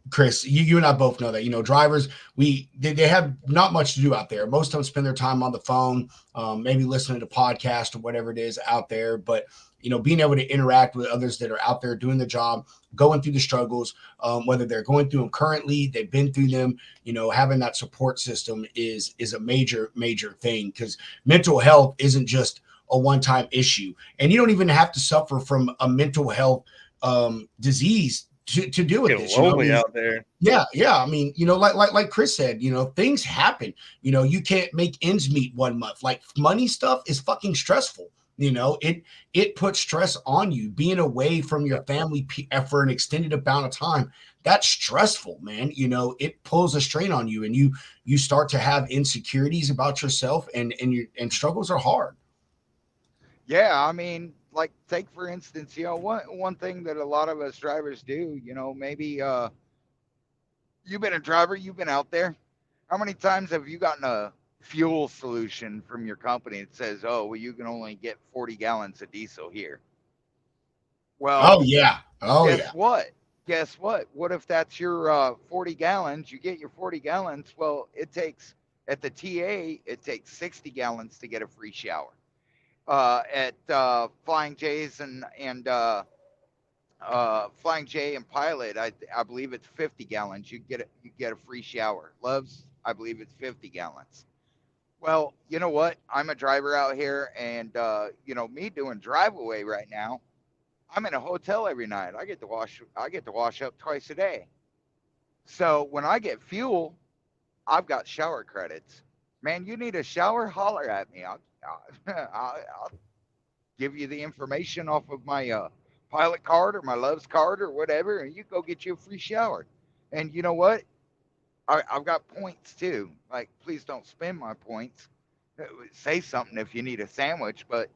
Chris, you and I both know that, you know, drivers, they have not much to do out there. Most of them spend their time on the phone, maybe listening to podcasts or whatever it is out there. But, you know, being able to interact with others that are out there doing the job, going through the struggles, whether they're going through them currently, they've been through them, you know, having that support system is a major thing, because mental health isn't just a one-time issue. And you don't even have to suffer from a mental health disease to deal with this. Lonely, you know? out there. Yeah. I mean, you know, like Chris said, you know, things happen. You know, you can't make ends meet one month. Like money stuff is fucking stressful. You know, it puts stress on you. Being away from your family for an extended amount of time, that's stressful, man. You know, it pulls a strain on you, and you start to have insecurities about yourself, and struggles are hard. Yeah, I mean, like take for instance, you know, one thing that a lot of us drivers do, you know, maybe you've been a driver, you've been out there. How many times have you gotten a fuel solution from your company that says, oh, well, you can only get 40 gallons of diesel here? Well, oh yeah. Guess what? What if that's your 40 gallons? You get your 40 gallons. Well, it takes at the TA, it takes 60 gallons to get a free shower. At Flying J's and Flying J and Pilot, I believe it's 50 gallons. You get a free shower. Loves, I believe it's 50 gallons. Well, you know what? I'm a driver out here, and you know, me doing drive away right now, I'm in a hotel every night. I get to wash up twice a day. So when I get fuel, I've got shower credits. Man, you need a shower? Holler at me. I'll give you the information off of my Pilot card or my Love's card or whatever, and you go get you a free shower. And you know what? I've got points too. Like, please don't spend my points. Say something if you need a sandwich, but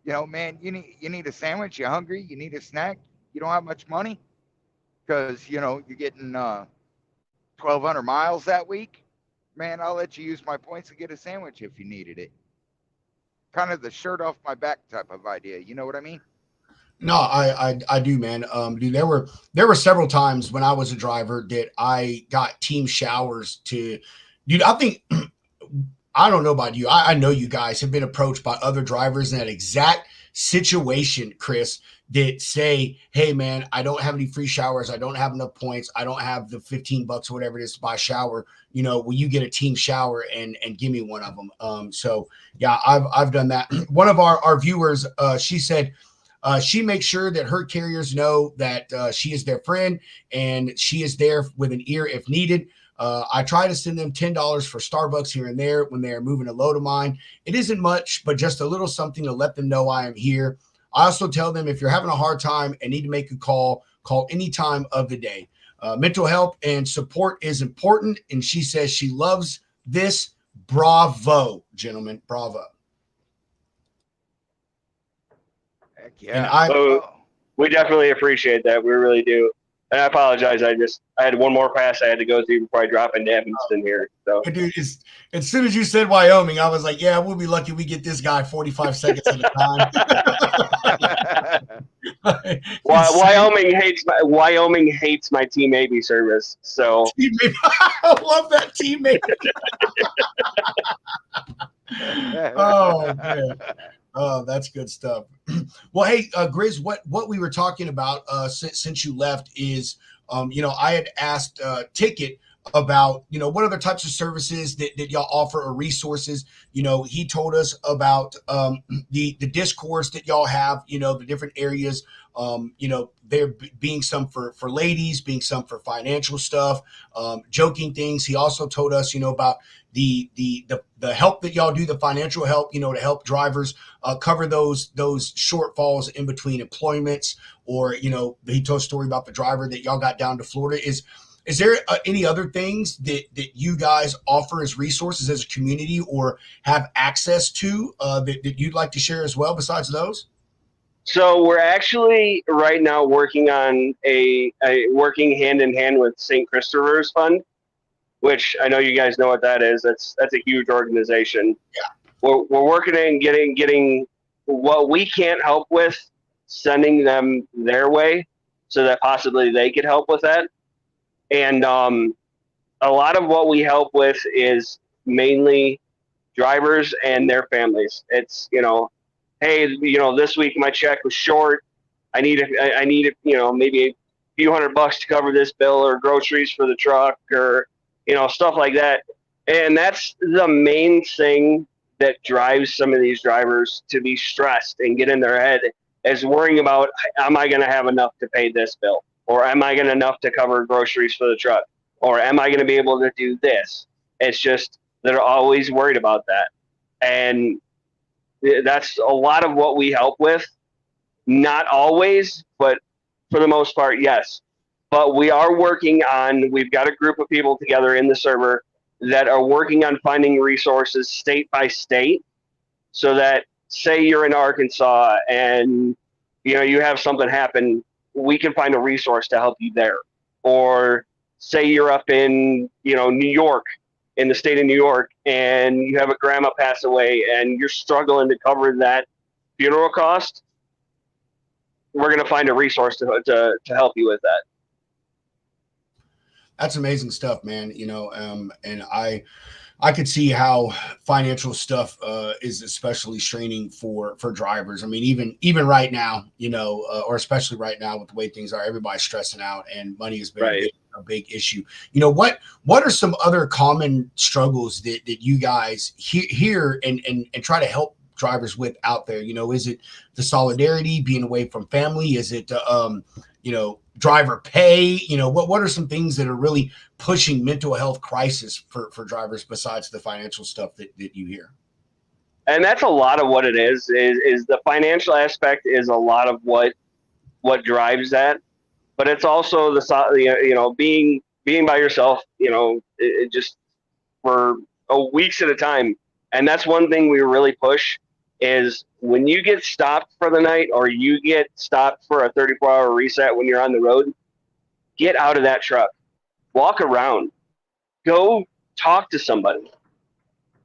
you know, man, you need a sandwich. You're hungry. You need a snack. You don't have much money because you know you're getting 1,200 miles that week. Man, I'll let you use my points to get a sandwich if you needed it. Kind of the shirt off my back type of idea. You know what I mean? No, I do, man. Dude, there were several times when I was a driver that I got team showers to, dude. I think I don't know about you. I know you guys have been approached by other drivers in that exact situation, Chris, that say, hey, man, I don't have any free showers. I don't have enough points. I don't have the $15 or whatever it is to buy a shower. You know, will you get a team shower and give me one of them? So, yeah, I've done that. One of our viewers, she said, she makes sure that her carriers know that she is their friend and she is there with an ear if needed. I try to send them $10 for Starbucks here and there when they're moving a load of mine. It isn't much, but just a little something to let them know I am here. I also tell them if you're having a hard time and need to make a call any time of the day. Mental health and support is important. And she says she loves this. Bravo, gentlemen. Bravo. Heck yeah. We definitely appreciate that. We really do. And I apologize. I had one more pass I had to go through before I drop into Evanston here. So, dude, as soon as you said Wyoming, I was like, yeah, we'll be lucky we get this guy 45 seconds at a time. Wyoming hates my Team AB service. So I love that teammate. Oh man. Oh, that's good stuff. Well, hey, Grizz, what we were talking about since you left is, I had asked Ticket about, what other types of services that y'all offer or resources. He told us about the discourse that y'all have, the different areas, there being some for ladies, being some for financial stuff, joking things. He also told us, about the help that y'all do, the financial help, to help drivers cover those shortfalls in between employments, or, he told a story about the driver that y'all got down to Florida. Is there any other things that you guys offer as resources as a community or have access to that you'd like to share as well besides those? So we're actually right now working on working hand in hand with St. Christopher's Fund, which I know you guys know what that is. That's a huge organization. Yeah. We're working in getting what we can't help with, sending them their way so that possibly they could help with that. And a lot of what we help with is mainly drivers and their families. It's, hey, this week my check was short. I need maybe a few $100 to cover this bill, or groceries for the truck, or, stuff like that. And that's the main thing that drives some of these drivers to be stressed and get in their head, is worrying about, am I going to have enough to pay this bill? Or am I going to enough to cover groceries for the truck? Or am I going to be able to do this? It's just, they're always worried about that. And that's a lot of what we help with. Not always, but for the most part, yes. But we are we've got a group of people together in the server that are working on finding resources state by state, so that, say you're in Arkansas and, you have something happen, we can find a resource to help you there. Or say you're up in, New York, in the state of New York, and you have a grandma pass away and you're struggling to cover that funeral cost, we're going to find a resource to help you with that. That's amazing stuff, man. And I could see how financial stuff is especially straining for drivers. I mean, even right now, or especially right now with the way things are, everybody's stressing out, and money has been a big issue. What are some other common struggles that you guys hear and try to help drivers with out there? Is it the solidarity, being away from family? Is it driver pay? What are some things that are really pushing mental health crisis for drivers besides the financial stuff that you hear? And that's a lot of what it is the financial aspect is a lot of what drives that, but it's also being by yourself, it just for weeks at a time. And that's one thing we really push, is when you get stopped for the night, or you get stopped for a 34-hour reset when you're on the road, get out of that truck, walk around, go talk to somebody.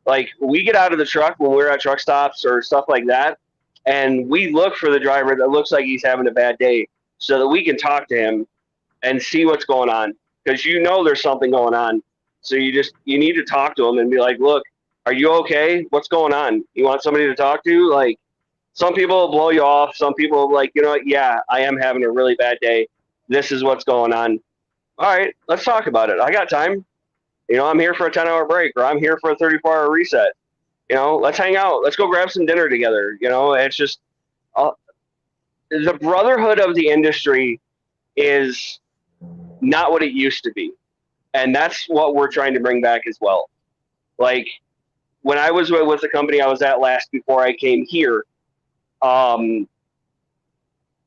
Like, we get out of the truck when we're at truck stops or stuff like that, and we look for the driver that looks like he's having a bad day, so that we can talk to him and see what's going on, because there's something going on. So you need to talk to him and be like, look, Are you okay? What's going on? You want somebody to talk to? Like, some people will blow you off. Some people will be like, you know what? Yeah, I am having a really bad day. This is what's going on. All right, let's talk about it. I got time. You know, I'm here for a 10-hour break, or I'm here for a 34-hour reset. You know, let's hang out. Let's go grab some dinner together. You know, it's just the brotherhood of the industry is not what it used to be. And that's what we're trying to bring back as well. Like, when I was with the company I was at last before I came here,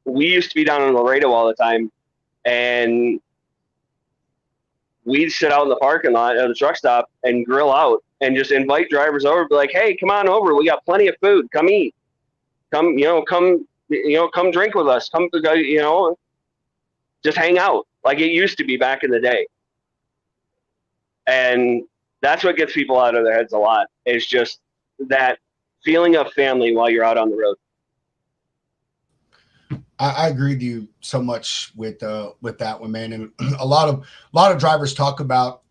we used to be down in Laredo all the time, and we'd sit out in the parking lot at the truck stop and grill out and just invite drivers over, be like, hey, come on over. We got plenty of food. Come eat. Come drink with us. Come, just hang out like it used to be back in the day. And that's what gets people out of their heads a lot. It's just that feeling of family while you're out on the road. I agree with you so much with that one, man. And a lot of drivers talk about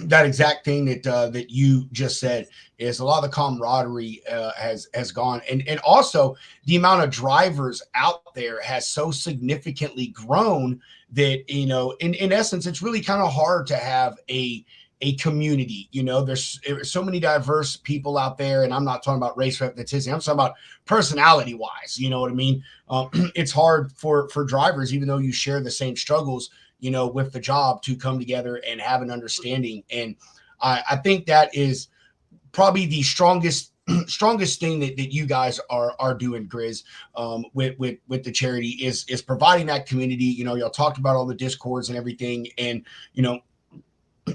that exact thing that you just said. Is a lot of the camaraderie has gone, and also the amount of drivers out there has so significantly grown that, you know, in essence, it's really kind of hard to have a community. You know, there's so many diverse people out there, and I'm not talking about race ethnicity. I'm talking about personality wise. You know what I mean? It's hard for drivers, even though you share the same struggles, you know, with the job, to come together and have an understanding. And I think that is probably the strongest thing that you guys are doing, Grizz, with the charity is providing that community. You know, y'all talked about all the discords and everything, and, you know,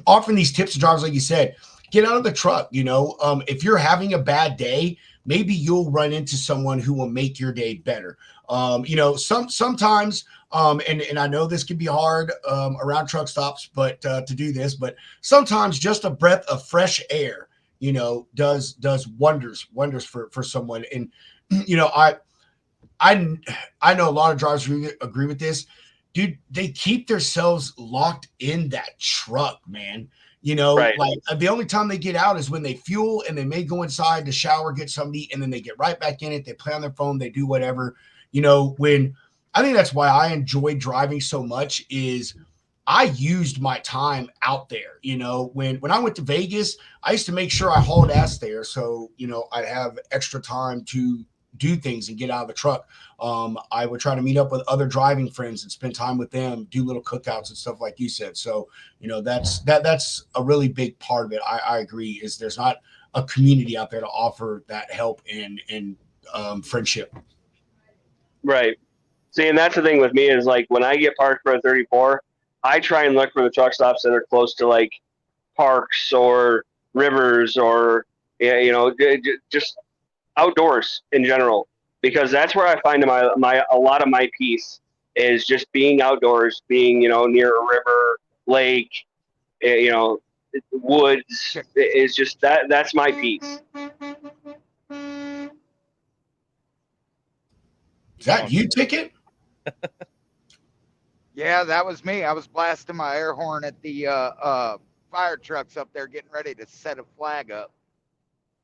offering these tips to drivers, like you said, get out of the truck. You know, if you're having a bad day, maybe you'll run into someone who will make your day better. You know, sometimes, and I know this can be hard around truck stops, but to do this, but sometimes just a breath of fresh air, you know, does wonders for someone. And, you know, I know a lot of drivers agree with this. Dude, they keep themselves locked in that truck, man. You know, right. Like the only time they get out is when they fuel, and they may go inside to shower, get something to eat, and then they get right back in it. They play on their phone, they do whatever. You know, when I think that's why I enjoy driving so much is I used my time out there. You know, when I went to Vegas, I used to make sure I hauled ass there, so, you know, I'd have extra time to do things and get out of the truck. I would try to meet up with other driving friends and spend time with them, do little cookouts and stuff like you said. So, you know, that's a really big part of it. I agree, is there's not a community out there to offer that help and friendship. Right. See, and that's the thing with me is, like, when I get parked for a 34, I try and look for the truck stops that are close to, like, parks or rivers or, you know, just outdoors in general, because that's where I find a lot of my peace is just being outdoors, being, you know, near a river, lake, you know, woods. It's just that's my peace. Is that you, Ticket? Yeah, that was me. I was blasting my air horn at the fire trucks up there, getting ready to set a flag up.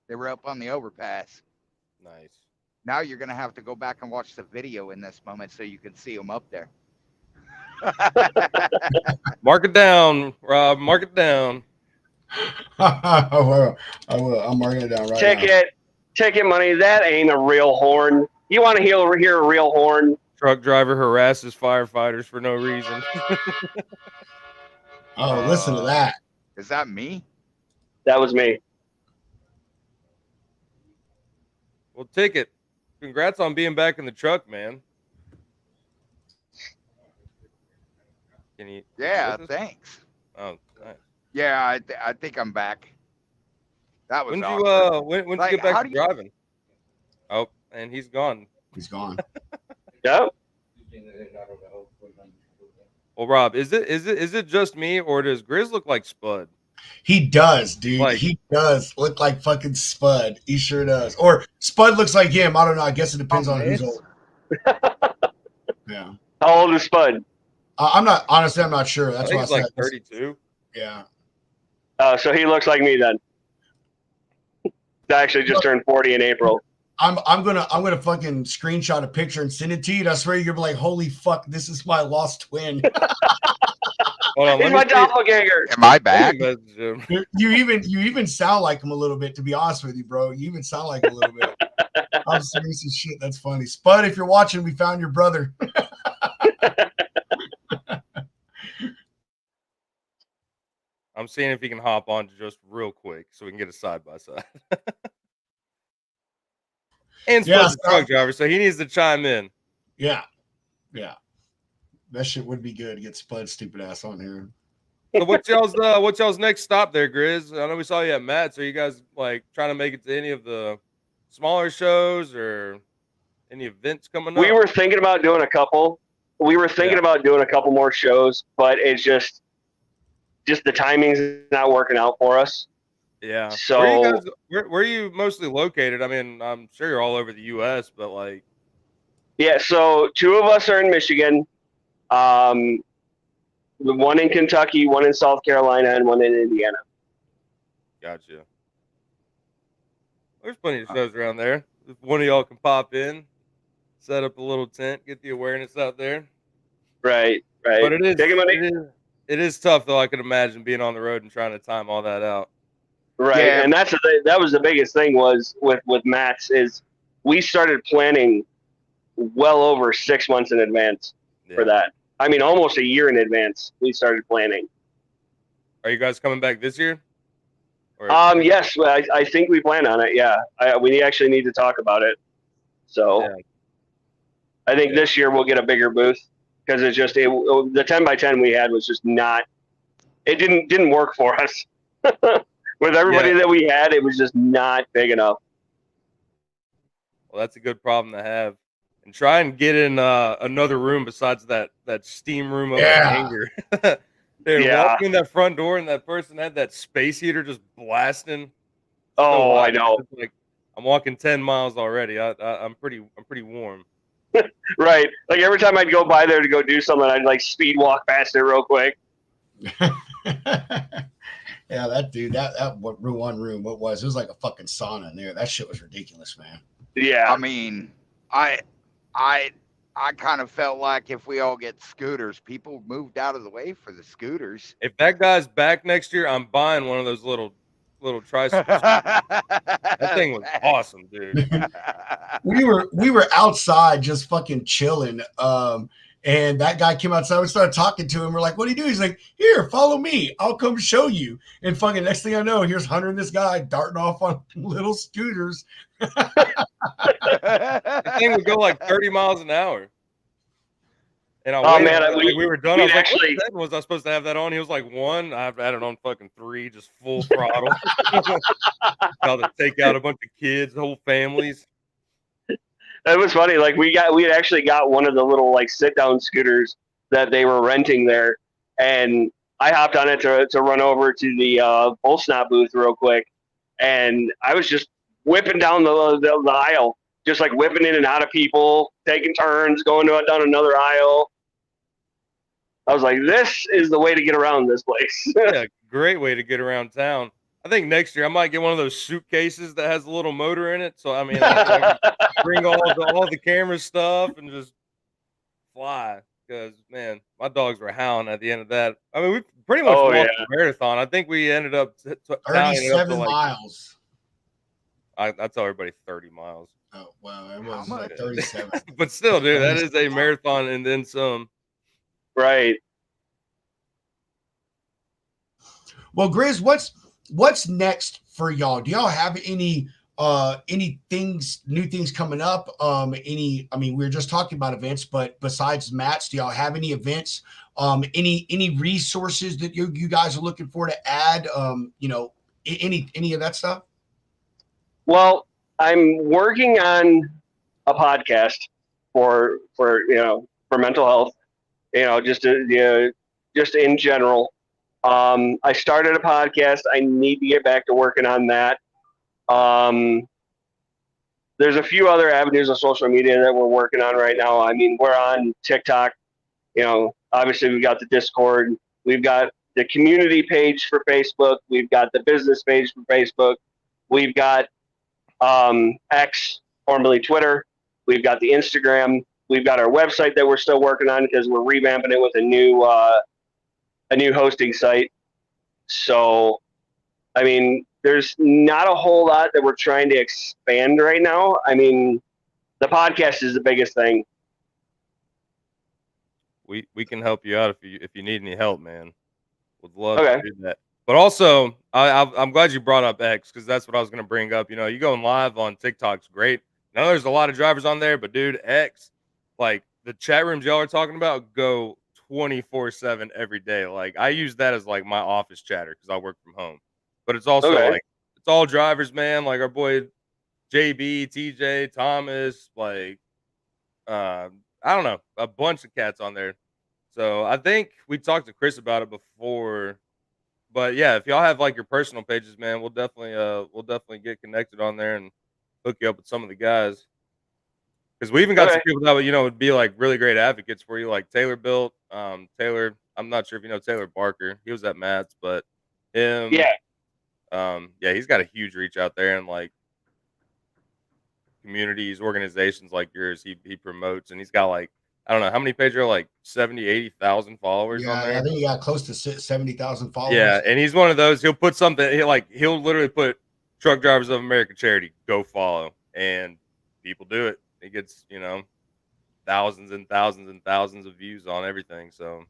They were up on the overpass. Nice. Now you're going to have to go back and watch the video in this moment so you can see them up there. Mark it down, Rob. Mark it down. I will. I'm marking it down right now. Ticket money. That ain't a real horn. You want to hear a real horn? Truck driver harasses firefighters for no reason. Oh, listen to that. Is that me? That was me. Well, Ticket, congrats on being back in the truck, man. Can you? Yeah, thanks. Oh, nice. Yeah, I think I'm back. That was when awkward. when did you get back to driving? Oh, and he's gone. He's gone. Yep. Well, Rob, is it just me, or does Grizz look like Spud? He does, dude. Like, he does look like fucking Spud. He sure does. Or Spud looks like him. I don't know. I guess it depends on who's old. Yeah. How old is Spud? I'm not sure. That's why I he's said like 32. Yeah. So he looks like me then. I actually just turned 40 in April. I'm gonna fucking screenshot a picture and send it to you. And I swear you're like, holy fuck, this is my lost twin. Hold on, He's my doppelganger. Am I back? You even sound like him a little bit, to be honest with you, bro. You even sound like him a little bit. I'm serious as shit. That's funny. Spud, if you're watching, we found your brother. I'm seeing if he can hop on just real quick so we can get a side by side. And Spud's a truck driver, so he needs to chime in. Yeah. That shit would be good to get Spud's stupid ass on here. So what's y'all's next stop there, Grizz? I know we saw you at Matt's. Are you guys like trying to make it to any of the smaller shows or any events coming up? We were thinking about doing a couple. About doing a couple more shows, but it's just the timing's not working out for us. Yeah. So where are you mostly located? I mean, I'm sure you're all over the U.S., but like. Yeah. So 2 of us are in Michigan. The one in Kentucky, one in South Carolina, and one in Indiana. Gotcha. There's plenty of shows around there. If one of y'all can pop in, set up a little tent, get the awareness out there. Right. But it is tough, though. I can imagine being on the road and trying to time all that out. Right, Yeah. and that was the biggest thing was with Matt's is we started planning well over 6 months in advance for that. I mean, almost a year in advance we started planning. Are you guys coming back this year? Yes, I think we plan on it. Yeah, we actually need to talk about it. So I think this year we'll get a bigger booth because it's just the 10x10 we had was just not. It didn't work for us. With everybody that we had, it was just not big enough. Well, that's a good problem to have. And try and get in another room besides that steam room of anger. Dude, walking in that front door and that person had that space heater just blasting. Oh, I know. Like I'm walking 10 miles already. I'm pretty warm. Right. Like every time I'd go by there to go do something, I'd like speed walk past it real quick. Yeah, that dude, that one room, what was it was like a fucking sauna in there. That shit was ridiculous, man. Yeah. I mean, I kind of felt like if we all get scooters, people moved out of the way for the scooters. If that guy's back next year, I'm buying one of those little tricycles. That thing was awesome, dude. We were outside just fucking chilling. And that guy came outside. We started talking to him. We're like, what do you do? He's like, here, follow me. I'll come show you. And fucking next thing I know, here's Hunter and this guy darting off on little scooters. The thing would go like 30 miles an hour. And we were done. I was like, what was I supposed to have that on? He was like 1. I've had it on fucking 3, just full throttle. About to take out a bunch of kids, whole families. It was funny. Like we had actually got one of the little like sit down scooters that they were renting there, and I hopped on it to run over to the Bull Snot booth real quick, and I was just whipping down the aisle, just like whipping in and out of people, taking turns, going down another aisle. I was like, this is the way to get around this place. Yeah, great way to get around town. I think next year I might get one of those suitcases that has a little motor in it. So I mean, I bring all the camera stuff and just fly. Because man, my dogs were howling at the end of that. I mean, we pretty much walked the marathon. I think we ended up 37 miles. I tell everybody 30 miles. Oh wow, it was like 37. But still, dude, that is a marathon and then some. Right. Well, Grizz, what's next for y'all? Do y'all have any new things coming up? I mean, we were just talking about events, but besides Matt's, do y'all have any events? Any resources that you guys are looking for to add? Any of that stuff? Well, I'm working on a podcast for mental health, just in general. I started a podcast. I need to get back to working on that. There's a few other avenues of social media that we're working on right now. I mean, we're on TikTok. Obviously we've got the Discord. We've got the community page for Facebook. We've got the business page for Facebook. We've got X, formerly Twitter. We've got the Instagram. We've got our website that we're still working on because we're revamping it with a new hosting site. So, I mean, there's not a whole lot that we're trying to expand right now. I mean, the podcast is the biggest thing. We can help you out if you need any help, man. Would love Okay. to do that. But also, I'm glad you brought up X because that's what I was going to bring up. You know, you going live on TikTok's great. I know there's a lot of drivers on there, but dude, X, like the chat rooms y'all are talking about, go 24/7 every day. Like I use that as like my office chatter because I work from home. But it's also Okay. like it's all drivers, man. Like our boy JB, TJ, Thomas, like I don't know, a bunch of cats on there. So I think we talked to Chris about it before. But yeah, if y'all have like your personal pages, man, we'll definitely get connected on there and hook you up with some of the guys. Because we even got some Okay. people that would be like really great advocates for you, like Taylor Built. Taylor, I'm not sure if you know Taylor Barker. He was at Matt's, but him, Yeah. yeah, he's got a huge reach out there and like communities, organizations like yours. He promotes, and he's got like I don't know how many pages are like 70, 80,000 followers on Yeah, there. I think he got close to 70,000 followers. Yeah, and he's one of those. He'll put something. He'll literally put Truck Drivers of America charity. Go follow, and people do it. He gets thousands and thousands and thousands of views on everything. So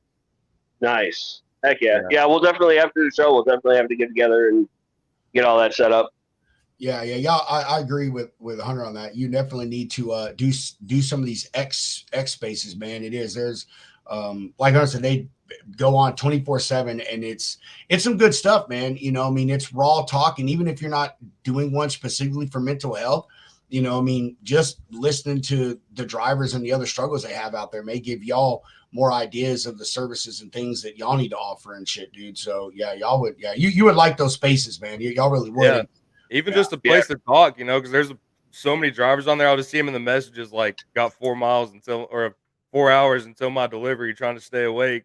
Nice. Heck yeah. Yeah, we'll definitely after the show, we'll definitely have to get together and get all that set up. Yeah. I agree with Hunter on that. You definitely need to do some of these X spaces, man. There's like Hunter said, they go on 24/7, and it's some good stuff, man. You know, I mean, it's raw talk, and even if you're not doing one specifically for mental health, you know, I mean, just listening to the drivers and the other struggles they have out there may give y'all more ideas of the services and things that y'all need to offer and shit, dude. So yeah, y'all would, you would like those spaces, man. Y'all really would. yeah, even just a place to talk, because there's so many drivers on there. I'll just see them in the messages like got 4 miles or 4 hours until my delivery, trying to stay awake,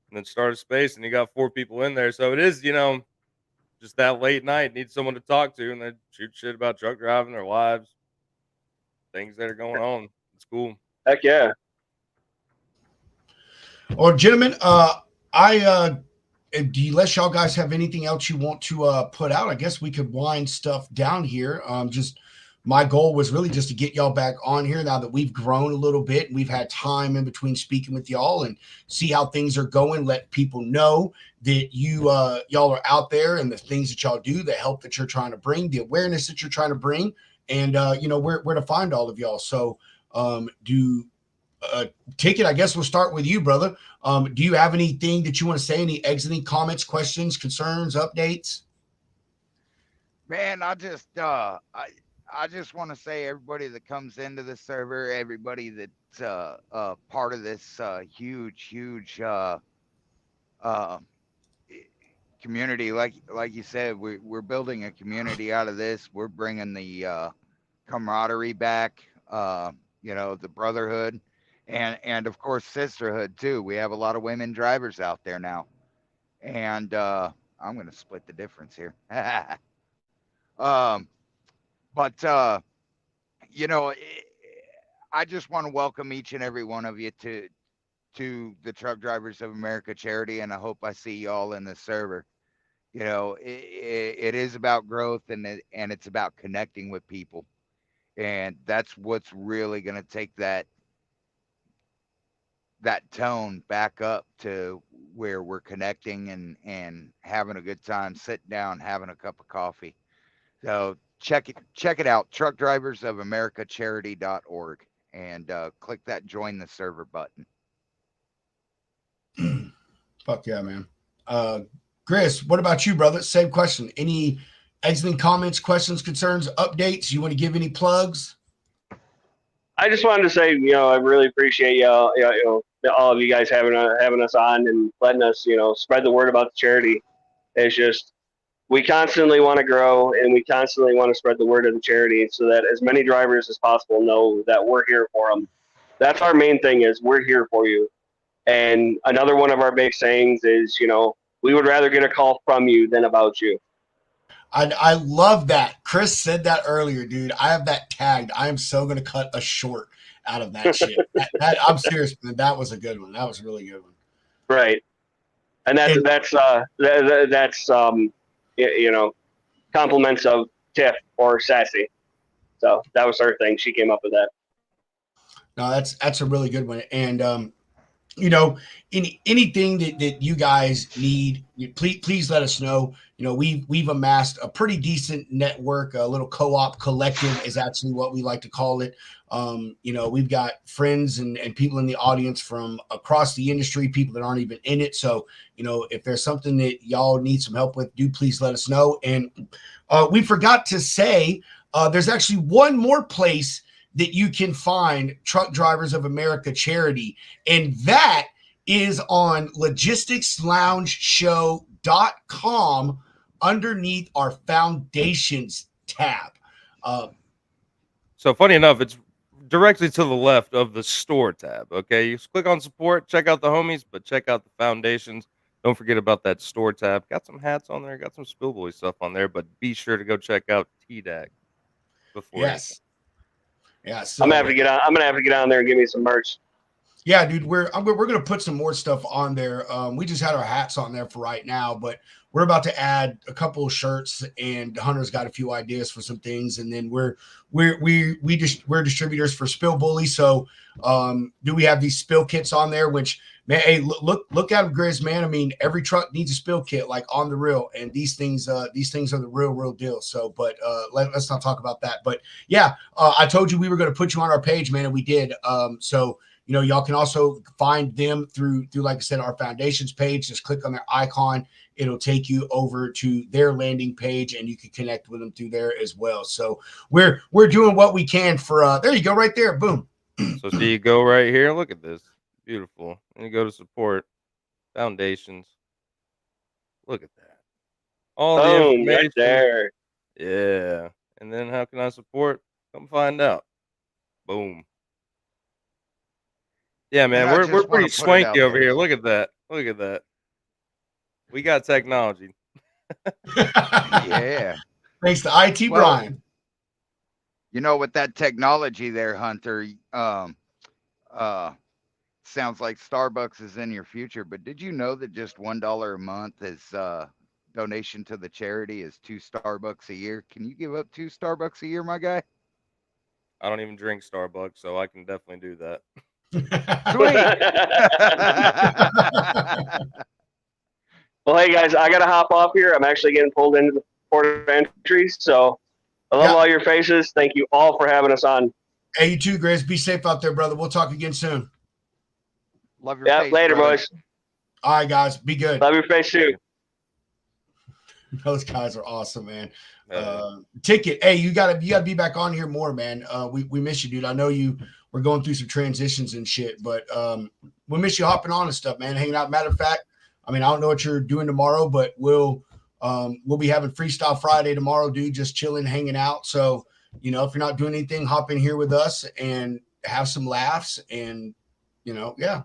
and then start a space, and you got 4 people in there. So it is, just that late night, need someone to talk to, and they shoot shit about truck driving, their lives, things that are going on. It's cool. Heck yeah. Well, gentlemen, unless y'all guys have anything else you want to put out, I guess we could wind stuff down here. Just my goal was really just to get y'all back on here now that we've grown a little bit and we've had time in between speaking with y'all and see how things are going. Let people know that y'all are out there and the things that y'all do, the help that you're trying to bring, the awareness that you're trying to bring, and where to find all of y'all. So Ticket, I guess we'll start with you, brother. Do you have anything that you want to say? Any exiting comments, questions, concerns, updates? Man, I just want to say everybody that comes into the server, everybody that's part of this huge community, like you said, we're building a community out of this. We're bringing the camaraderie back, the brotherhood, and of course sisterhood too. We have a lot of women drivers out there now, and I'm gonna split the difference here. I just want to welcome each and every one of you to the Truck Drivers of America charity, and I hope I see y'all in the server. It is about growth, and it's about connecting with people, and that's what's really going to take that tone back up to where we're connecting and having a good time, sitting down, having a cup of coffee. So check it out, truckdriversofAmericaCharity.org, and click that join the server button. Fuck yeah, man. Chris, what about you, brother? Same question. Any exiting comments, questions, concerns, updates? You want to give any plugs? I just wanted to say, I really appreciate all of you guys having us on and letting us, spread the word about the charity. It's just, we constantly want to grow, and we constantly want to spread the word of the charity so that as many drivers as possible know that we're here for them. That's our main thing, is we're here for you. And another one of our big sayings is, we would rather get a call from you than about you. I love that. Chris said that earlier, dude. I have that tagged. I am so going to cut a short out of that shit. I'm serious, man. That was a good one. That was a really good one. Right. And that's compliments of Tiff or Sassy. So that was her thing. She came up with that. No, that's a really good one. And anything that you guys need, please let us know. We've amassed a pretty decent network. A little co-op collective is actually what we like to call it. We've got friends and people in the audience from across the industry, people that aren't even in it. So, if there's something that y'all need some help with, do please let us know. And we forgot to say, there's actually one more place that you can find Truck Drivers of America charity, and that is on logisticsloungeshow.com underneath our foundations tab. So funny enough, it's directly to the left of the store tab. Okay, you just click on support, check out the homies, but check out the foundations. Don't forget about that store tab. Got some hats on there, got some Spillboy stuff on there, but be sure to go check out TDAC before. Yes. Yeah, so, I'm gonna have to get on. I'm gonna have to get on there and give me some merch. Yeah, dude, we're gonna put some more stuff on there. We just had our hats on there for right now, but we're about to add a couple of shirts, and Hunter's got a few ideas for some things, and then we're distributors for Spill Bully. So, do we have these spill kits on there? Which, man, hey, look at them, Grizz, man. I mean, every truck needs a spill kit, like on the real, and these things are the real deal. So, but let's not talk about that. But yeah, I told you we were going to put you on our page, man, and we did. So. Y'all can also find them through, like I said, our foundations page. Just click on their icon. It'll take you over to their landing page, and you can connect with them through there as well. So we're doing what we can for, there you go, right there. Boom. So see, you go right here. Look at this. Beautiful. And you go to support foundations. Look at that. All the information. Right there. Yeah. And then how can I support? Come find out. Boom. Yeah, man, we're pretty swanky over here. Look at that. Look at that. We got technology. Yeah. Thanks to IT Brian. With that technology there, Hunter, sounds like Starbucks is in your future, but did you know that just $1 a month is donation to the charity is 2 Starbucks a year? Can you give up 2 Starbucks a year, my guy? I don't even drink Starbucks, so I can definitely do that. Sweet. Well, hey guys, I gotta hop off here. I'm actually getting pulled into the port of entry, so I love all your faces. Thank you all for having us on. Hey, you too, Grizz. Be safe out there, brother. We'll talk again soon. Love your face, later, brother. boys. All right, guys. Be good. Love your face too. Those guys are awesome, man. Ticket. Hey, you gotta be back on here more, man. We miss you, dude. I know we're going through some transitions and shit, but we miss you hopping on and stuff, man. Hanging out. Matter of fact, I mean, I don't know what you're doing tomorrow, but we'll be having Freestyle Friday tomorrow, dude. Just chilling, hanging out. So, if you're not doing anything, hop in here with us and have some laughs and, yeah.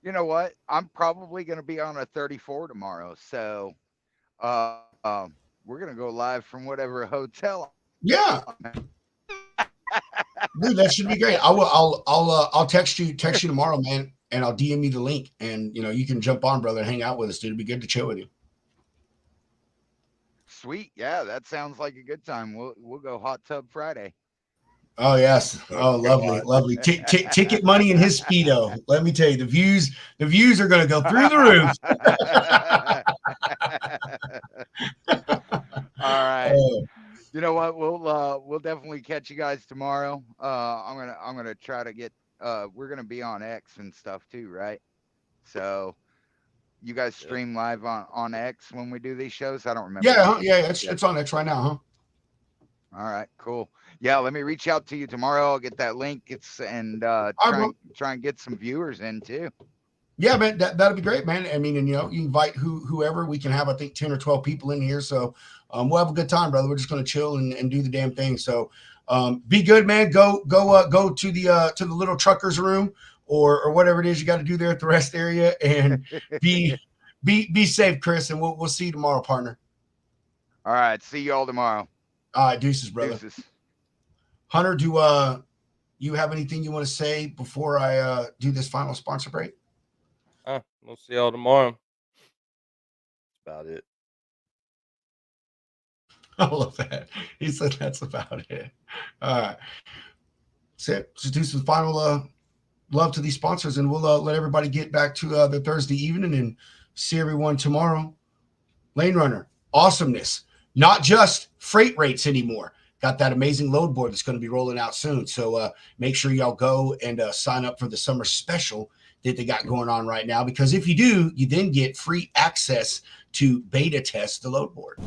You know what? I'm probably going to be on a 34 tomorrow. So we're going to go live from whatever hotel. Yeah. Dude, that should be great. I'll text you tomorrow, man, and I'll DM you the link, and you can jump on, brother, and hang out with us, dude. It'd be good to chill with you. Sweet. Yeah, that sounds like a good time. We'll go hot tub Friday. Oh yes. Oh, lovely. Ticket money in his Speedo. Let me tell you, the views are going to go through the roof. All right. You know what? We'll definitely catch you guys tomorrow. I'm gonna try to get. We're gonna be on X and stuff too, right? So you guys stream live on X when we do these shows. I don't remember. Yeah. It's on X right now, huh? All right, cool. Yeah, let me reach out to you tomorrow. I'll get that link. Try and get some viewers in too. Yeah, man, that'd be great, man. I mean, and you invite whoever. We can have, I think, 10 or 12 people in here. So we'll have a good time, brother. We're just gonna chill and do the damn thing. So be good, man. Go to the little truckers room or whatever it is you got to do there at the rest area, and be safe, Chris. And we'll see you tomorrow, partner. All right. See you all tomorrow. All right, deuces, brother. Deuces. Hunter, do you have anything you want to say before I do this final sponsor break? We'll see y'all tomorrow. That's about it. I love that. He said that's about it. All right. That's it. Just do some final love to these sponsors, and we'll let everybody get back to their Thursday evening and see everyone tomorrow. Lane Runner, awesomeness. Not just freight rates anymore. Got that amazing load board that's going to be rolling out soon. So make sure y'all go and sign up for the summer special that they got going on right now, because if you do, you then get free access to beta test the load board.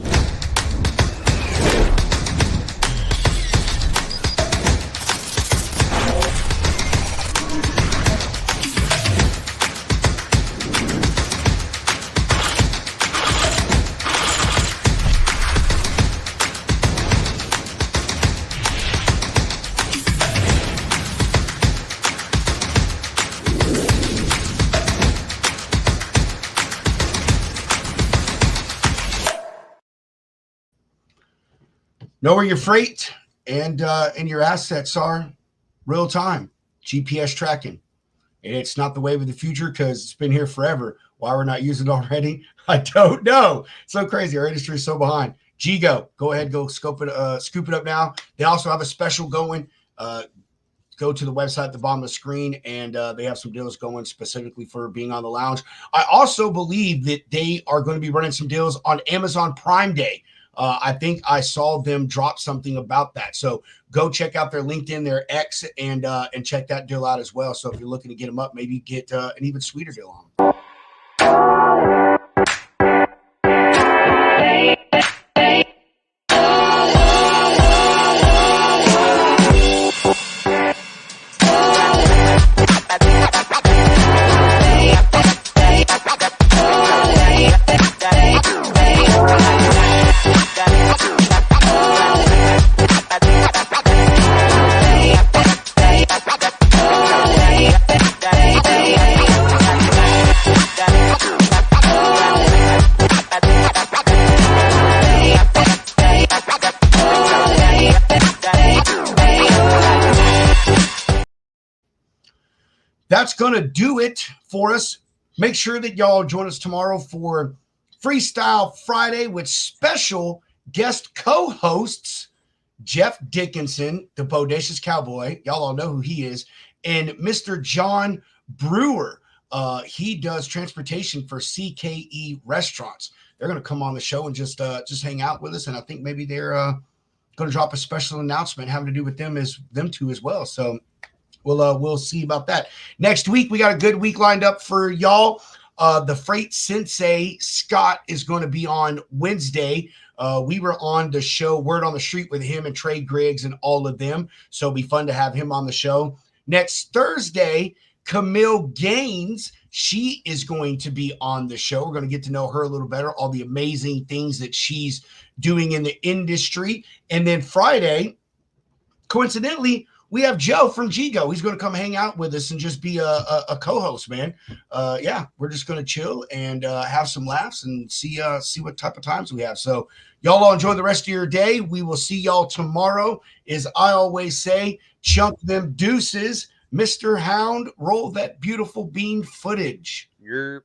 Know where your freight and your assets are real time. GPS tracking. And it's not the wave of the future because it's been here forever. Why we're not using it already, I don't know. So crazy. Our industry is so behind. GGO, go ahead, go scoop it up now. They also have a special going. Go to the website at the bottom of the screen, and they have some deals going specifically for being on the lounge. I also believe that they are going to be running some deals on Amazon Prime Day. I think I saw them drop something about that. So go check out their LinkedIn, their X, and check that deal out as well. So if you're looking to get them up, maybe get an even sweeter deal on them. That's going to do it for us. Make sure that y'all join us tomorrow for Freestyle Friday with special guest co-hosts Jeff Dickinson, the Bodacious Cowboy. Y'all all know who he is. And Mr. John Brewer. He does transportation for CKE restaurants. They're going to come on the show and just hang out with us. And I think maybe they're going to drop a special announcement having to do with them two as well. So we'll see about that. Next week, we got a good week lined up for y'all. The Freight Sensei, Scott, is going to be on Wednesday. We were on the show Word on the Street with him and Trey Griggs and all of them. So it'll be fun to have him on the show. Next Thursday, Camille Gaines, she is going to be on the show. We're going to get to know her a little better, all the amazing things that she's doing in the industry. And then Friday, coincidentally, we have Joe from GGO. He's going to come hang out with us and just be a co-host, man. We're just going to chill and have some laughs and see what type of times we have. So y'all all enjoy the rest of your day. We will see y'all tomorrow. As I always say, chunk them deuces. Mr. Hound, roll that beautiful bean footage. You're